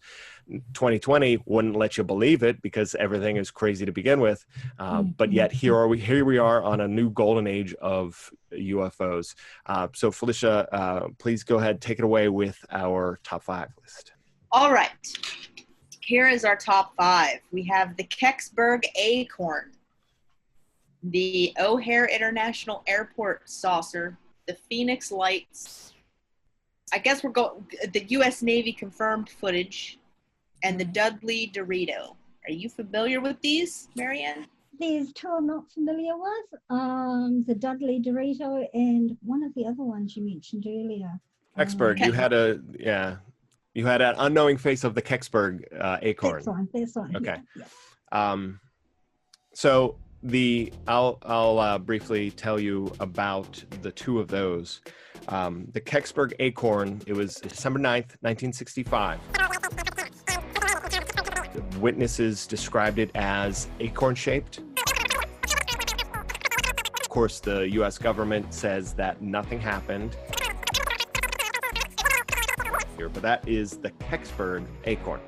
2020 wouldn't let you believe it because everything is crazy to begin with, but yet here we are on a new golden age of UFOs. So Felicia, please go ahead, take it away with our top 5 list. All right. Here is our top 5. We have the Kecksburg Acorn, the O'Hare International Airport saucer, the Phoenix Lights. I guess we're going the U.S. Navy confirmed footage, and the Dudley Dorito. Are you familiar with these, Marianne? There's 2 I'm not familiar with. The Dudley Dorito and one of the other ones you mentioned earlier. Kecksburg, you had an unknowing face of the Kecksburg acorn. That's fine. Okay. Yeah. So I'll briefly tell you about the 2 of those. The Kecksburg acorn, it was December 9th, 1965. Witnesses described it as acorn-shaped. Of course, the U.S. government says that nothing happened. But that is the Kecksburg acorn.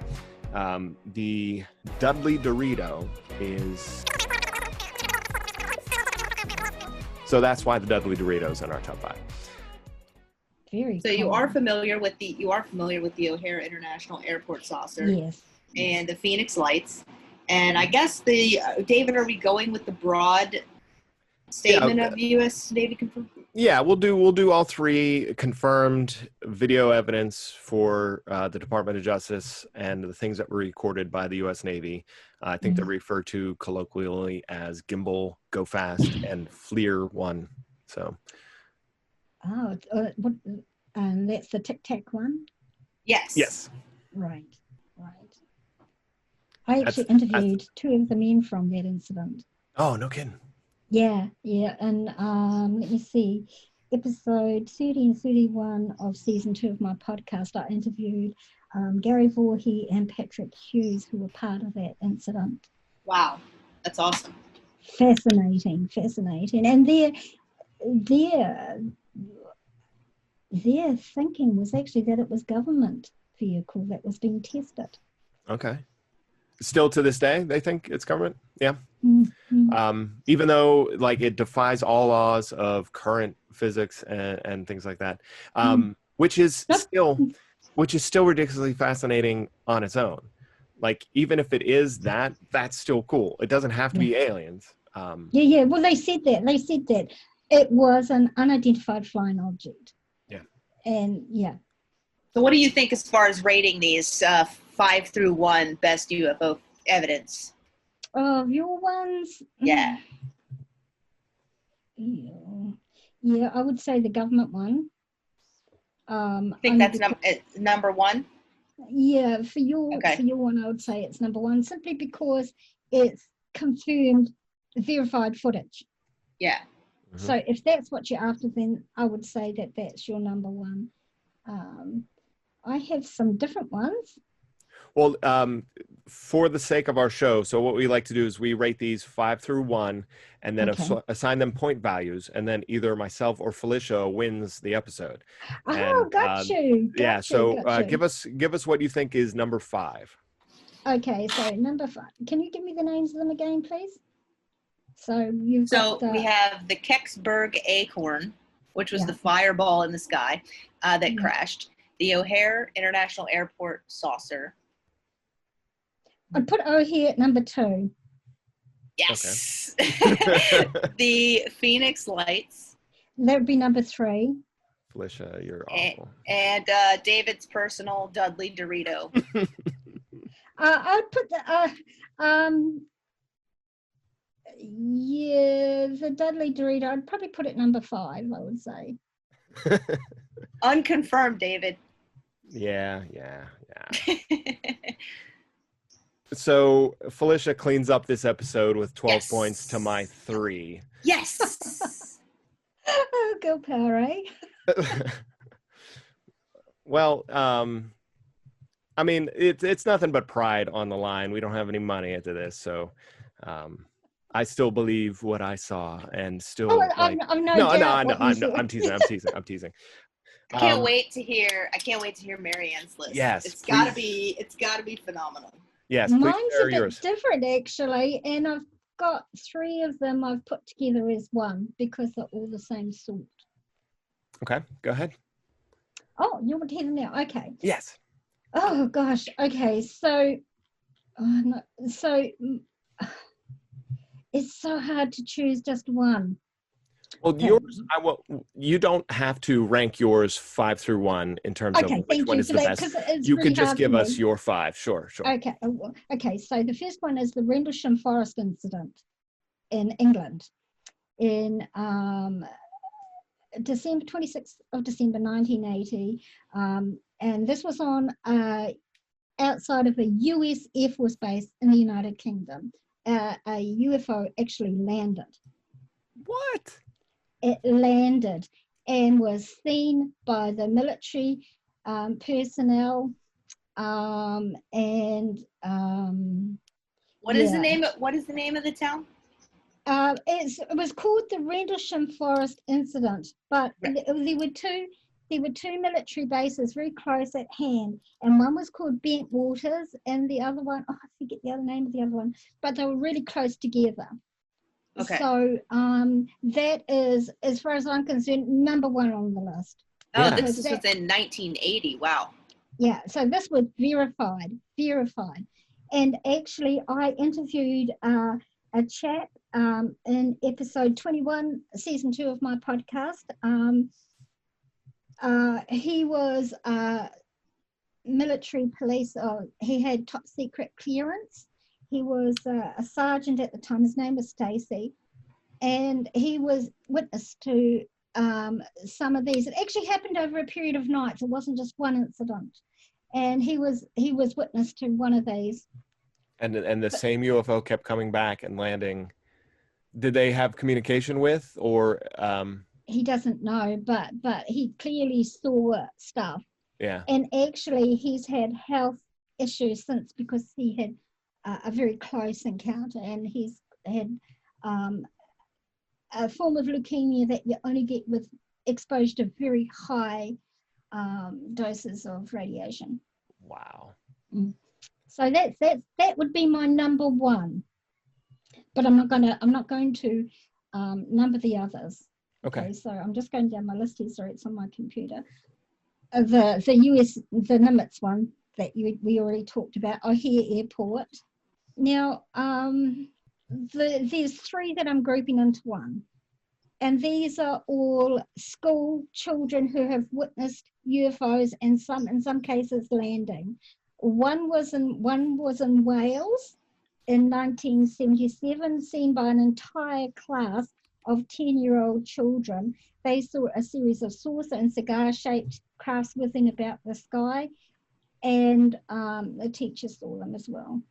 The Dudley Dorito is... So that's why the Dudley Dorito is in our top 5. Very So cool. you are familiar with the O'Hare International Airport saucer, Yes. and the Phoenix Lights, and I guess David, are we going with the broad statement of U.S. Navy confirmed? Yeah, we'll do all 3 confirmed video evidence for the Department of Justice and the things that were recorded by the U.S. Navy. I think they're referred to colloquially as Gimbal, Go Fast, and FLIR 1. So. Oh, and that's the Tic Tac one? Yes. Yes. Right. I actually interviewed 2 of the men from that incident. Oh, no kidding. Yeah, and let me see, episode 30 and 31 of season 2 of my podcast, I interviewed Gary Voorhey and Patrick Hughes, who were part of that incident. Wow, that's awesome. Fascinating, and their thinking was actually that it was government vehicle that was being tested. Okay. Still to this day, they think it's government? Yeah. Mm-hmm. Even though like it defies all laws of current physics and things like that, which is still ridiculously fascinating on its own. Like even if it is that, that's still cool. It doesn't have to be aliens. Yeah. Well, they said that it was an unidentified flying object. Yeah. And yeah. So what do you think as far as rating these 5 through 1 best UFO evidence? Of your ones? Yeah. Yeah, I would say the government one. I think that's number 1? Yeah, for your one, I would say it's number 1, simply because it's confirmed, verified footage. Yeah. Mm-hmm. So if that's what you're after, then I would say that that's your number 1. I have some different ones. Well, for the sake of our show, so what we like to do is we rate these 5 through 1 and then assign them point values, and then either myself or Felicia wins the episode. Got you. Give us what you think is number 5. Okay, so number 5. Can you give me the names of them again, please? So we have the Kecksburg Acorn, which was the fireball in the sky that crashed. The O'Hare International Airport saucer. I'd put O'Hare at number 2. Yes. The Phoenix Lights. That would be number 3. Felicia, you're awful. And David's personal Dudley Dorito. I would put the the Dudley Dorito. I'd probably put it number 5. I would say. Unconfirmed, David. Yeah. So Felicia cleans up this episode with 12 points to my 3. Yes. Oh, girl power, eh? Well, I mean, it's nothing but pride on the line. We don't have any money into this, so I still believe what I saw, and still. Oh, I'm I'm teasing. I can't wait to hear Marianne's list. Yes, it's gotta be phenomenal. Yes, mine's a bit yours. different actually, and I've got 3 of them I've put together as one because they're all the same sort. Okay, go ahead. Oh, you want to hear them now? Okay. Yes. Oh gosh. Okay. So, it's so hard to choose just one. Well, yours. You don't have to rank yours 5 through 1 in terms of which one is the best. You could just give us your 5. Sure. Okay. Okay. So the first one is the Rendlesham Forest incident in England in December 26th of December 1980, and this was on outside of a US Air Force base in the United Kingdom. A UFO actually landed. What? It landed and was seen by the military personnel What is the name of the town? It was called the Rendlesham Forest incident, but there were two military bases very close at hand, and one was called Bent Waters, and the other one, I forget the other name of the other one, but they were really close together. Okay. So that is, as far as I'm concerned, number 1 on the list. Oh, this was in 1980. Wow. Yeah, so this was verified. And actually, I interviewed a chap in episode 21, season 2 of my podcast. He was military police. He had top secret clearance. He was a sergeant at the time. His name was Stacy, and he was witness to some of these. It actually happened over a period of nights. It wasn't just one incident, and he was witness to one of these. And the same UFO kept coming back and landing. Did they have communication with, or? He doesn't know, but he clearly saw stuff. Yeah. And actually, he's had health issues since, because he had a very close encounter, and he's had a form of leukemia that you only get with exposure to very high doses of radiation. Wow. So that would be my number 1, but I'm not going to number the others. Okay. So I'm just going down my list here. Sorry, it's on my computer. The Nimitz one that we already talked about, O'Hare Airport. Now, there's 3 that I'm grouping into one, and these are all school children who have witnessed UFOs, and in some cases landing. One was in Wales in 1977, seen by an entire class of 10-year-old children. They saw a series of saucer and cigar-shaped crafts whizzing about the sky, and the teacher saw them as well.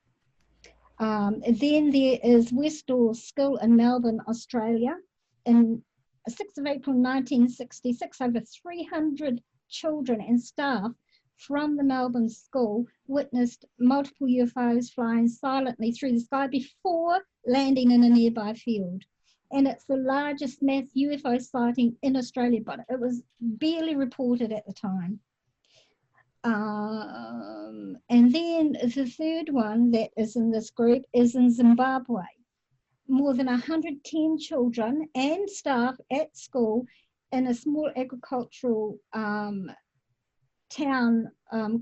Then there is Westall School in Melbourne, Australia. In 6th of April 1966, over 300 children and staff from the Melbourne school witnessed multiple UFOs flying silently through the sky before landing in a nearby field. And it's the largest mass UFO sighting in Australia, but it was barely reported at the time. And then the third one that is in this group is in Zimbabwe. More than 110 children and staff at school in a small agricultural town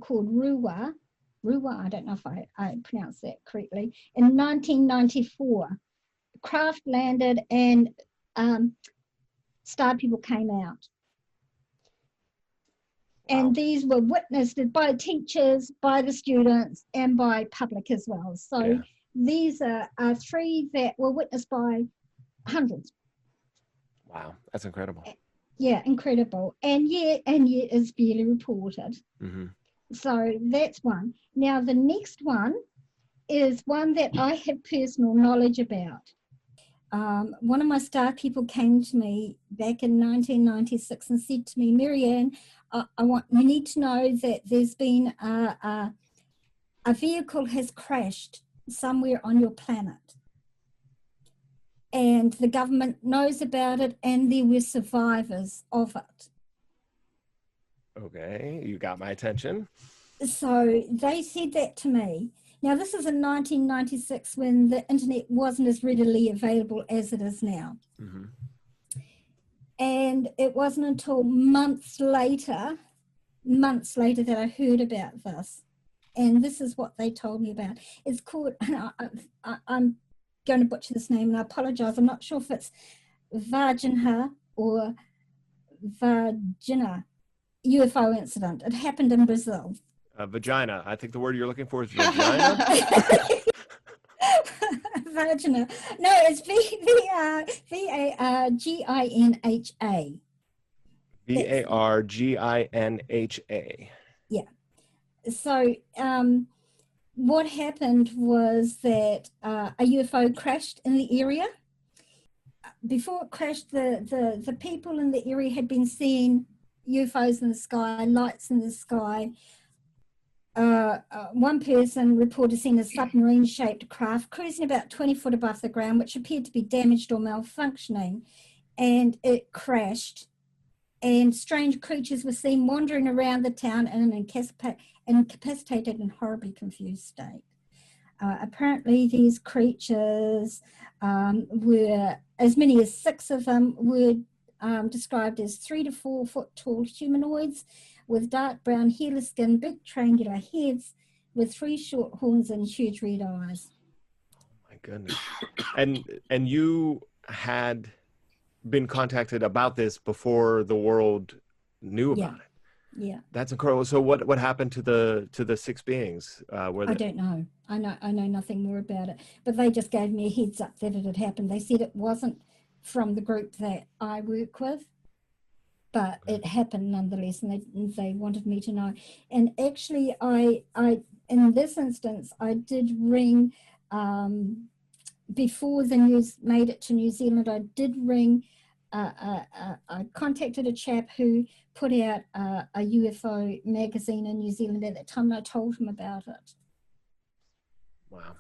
called Ruwa, I don't know if I pronounced that correctly, in 1994. Craft landed and Star People came out. And Wow. these were witnessed by teachers, by the students, and by public as well. So Yeah. these are three that were witnessed by hundreds. Wow, that's incredible. Yeah, incredible. And yet it's barely reported. Mm-hmm. So that's one. Now the next one is one that I have personal knowledge about. One of my star people came to me back in 1996 and said to me, Marianne, you need to know that there's been a vehicle has crashed somewhere on your planet. And the government knows about it, and there were survivors of it. Okay, you got my attention. So they said that to me. Now, this is in 1996 when the internet wasn't as readily available as it is now. Mm-hmm. And it wasn't until months later that I heard about this. And this is what they told me about. It's called, I'm going to butcher this name and I apologize. I'm not sure if it's Vagina or Vagina UFO incident. It happened in Brazil. Vagina. I think the word you're looking for is vagina. Vagina. No, it's V-A-R-G-I-N-H-A. V-A-R-G-I-N-H-A. Yeah. So what happened was that a UFO crashed in the area. Before it crashed, the people in the area had been seeing UFOs in the sky, lights in the sky. One person reported seeing a submarine-shaped craft cruising about 20 foot above the ground, which appeared to be damaged or malfunctioning, and it crashed. And strange creatures were seen wandering around the town in an incapacitated and horribly confused state. Apparently, these creatures were, as many as 6 of them, were described as 3 to 4 foot tall humanoids with dark brown hairless skin, big triangular heads with 3 short horns and huge red eyes. Oh my goodness. And you had been contacted about this before the world knew about it. Yeah. That's incredible. So what happened to the 6 beings? I don't know. I know nothing more about it. But they just gave me a heads up that it had happened. They said it wasn't from the group that I work with, but it happened nonetheless, and they wanted me to know. And actually, I in this instance, I did ring before the news made it to New Zealand. I did ring. I contacted a chap who put out a UFO magazine in New Zealand at that time, and I told him about it. Wow.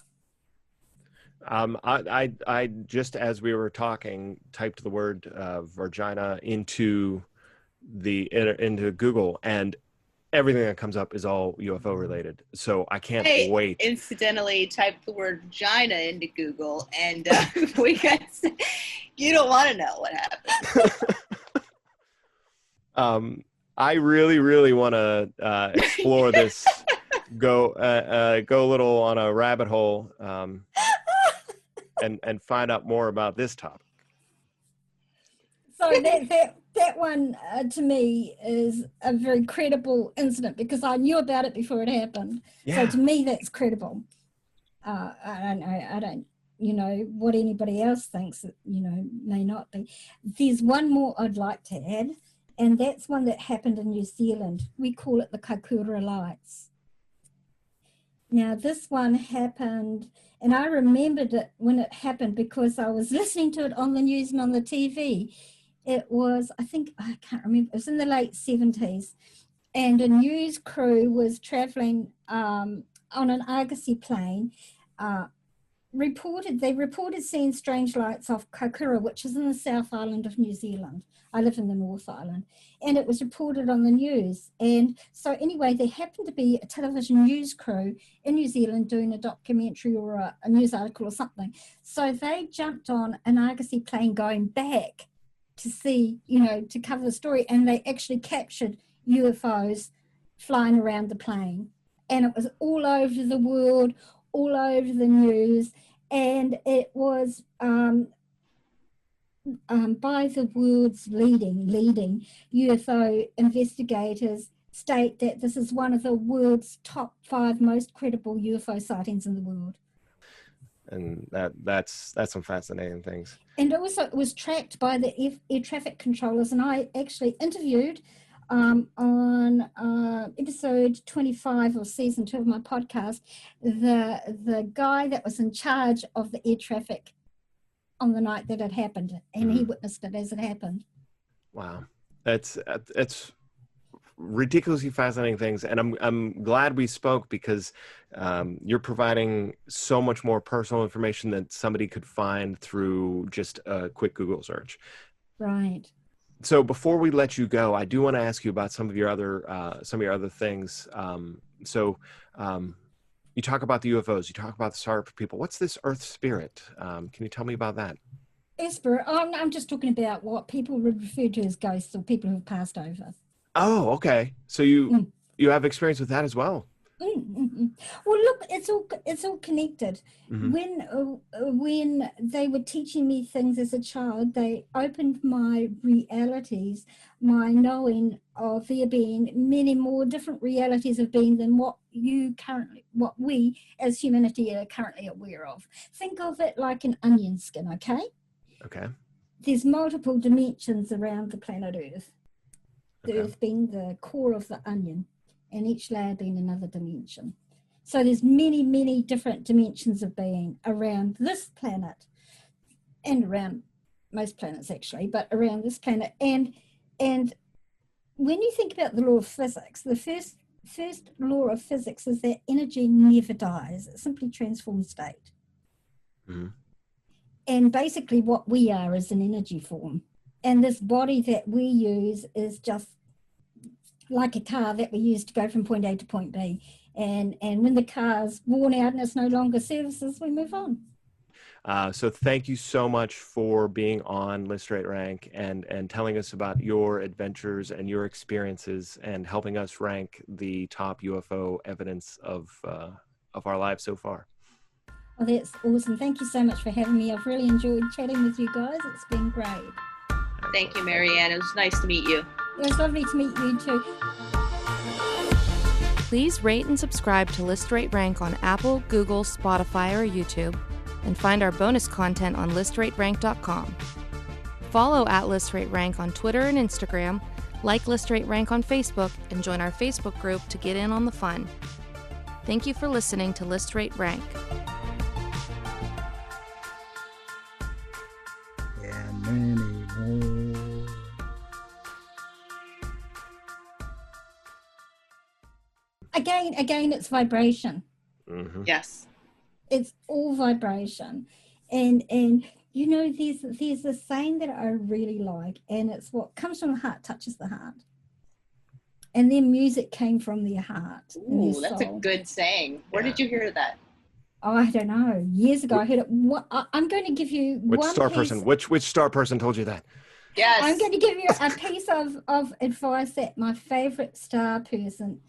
I just as we were talking typed the word vagina into Google, and everything that comes up is all UFO related. So I can't wait. Incidentally, typed the word vagina into Google, and we got. You don't want to know what happened. I really want to explore this. Go a little on a rabbit hole. And find out more about this topic. So that one to me is a very credible incident because I knew about it before it happened. Yeah. So to me, that's credible. I don't, what anybody else thinks, may not be. There's one more I'd like to add, and that's one that happened in New Zealand. We call it the Kaikoura Lights. Now, this one happened, and I remembered it when it happened because I was listening to it on the news and on the TV. It was, I can't remember, it was in the late 70s, and a news crew was traveling on an Argosy plane. They reported seeing strange lights off Kaikoura, which is in the South Island of New Zealand. I live in the North Island, and it was reported on the news. And so anyway, there happened to be a television news crew in New Zealand doing a documentary or a news article or something. So they jumped on an Argosy plane going back to see, to cover the story, and they actually captured UFOs flying around the plane. And it was all over the world, all over the news. And it was by the world's leading UFO investigators state that this is one of the world's top 5 most credible UFO sightings in the world. And that's some fascinating things. And also it was tracked by the air traffic controllers, and I actually interviewed on episode 25 of season 2 of my podcast the guy that was in charge of the air traffic on the night that it happened, and he witnessed it as it happened. Wow, it's ridiculously fascinating things, and I'm glad we spoke, because you're providing so much more personal information than somebody could find through just a quick Google search. Right. So before we let you go, I do want to ask you about some of your other things. You talk about the UFOs, you talk about the Star people. What's this Earth spirit? Can you tell me about that? Spirit. I'm just talking about what people would refer to as ghosts, or people who've passed over. Oh, okay. So you have experience with that as well. Well, look, it's all connected. When they were teaching me things as a child, they opened my realities, my knowing of there being many more different realities of being than what we as humanity are currently aware of. Think of it like an onion skin, okay? Okay. There's multiple dimensions around the planet Earth. The Earth being the core of the onion, and each layer being another dimension. So there's many, many different dimensions of being around this planet, and around most planets actually, but around this planet. And when you think about the law of physics, the first law of physics is that energy never dies. It simply transforms state. And basically what we are is an energy form. And this body that we use is just like a car that we use to go from point A to point B. And when the car's worn out and it's no longer services, we move on. So thank you so much for being on List Straight Rank and telling us about your adventures and your experiences, and helping us rank the top UFO evidence of our lives so far. Well, that's awesome. Thank you so much for having me. I've really enjoyed chatting with you guys. It's been great. Thank you, Marianne. It was nice to meet you. It was lovely to meet you too. Please rate and subscribe to List Rate Rank on Apple, Google, Spotify, or YouTube, and find our bonus content on listraterank.com. Follow at List Rate Rank on Twitter and Instagram, like List Rate Rank on Facebook, and join our Facebook group to get in on the fun. Thank you for listening to List Rate Rank. And many more. Again, it's vibration. Yes. It's all vibration. And you know, there's a saying that I really like, and it's what comes from the heart touches the heart. And their music came from their heart. Ooh, that's a good saying. Where did you hear that? Oh, I don't know. Years ago, I heard it. I'm going to give you Which star person told you that? Yes. I'm going to give you a piece of advice that my favorite star person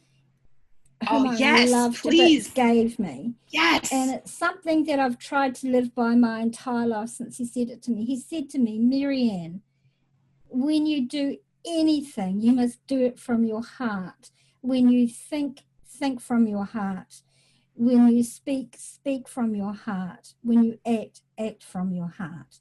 gave me. Yes. And it's something that I've tried to live by my entire life since he said it to me. He said to me, Marianne, when you do anything, you must do it from your heart. When you think from your heart. When you speak from your heart. When you act from your heart.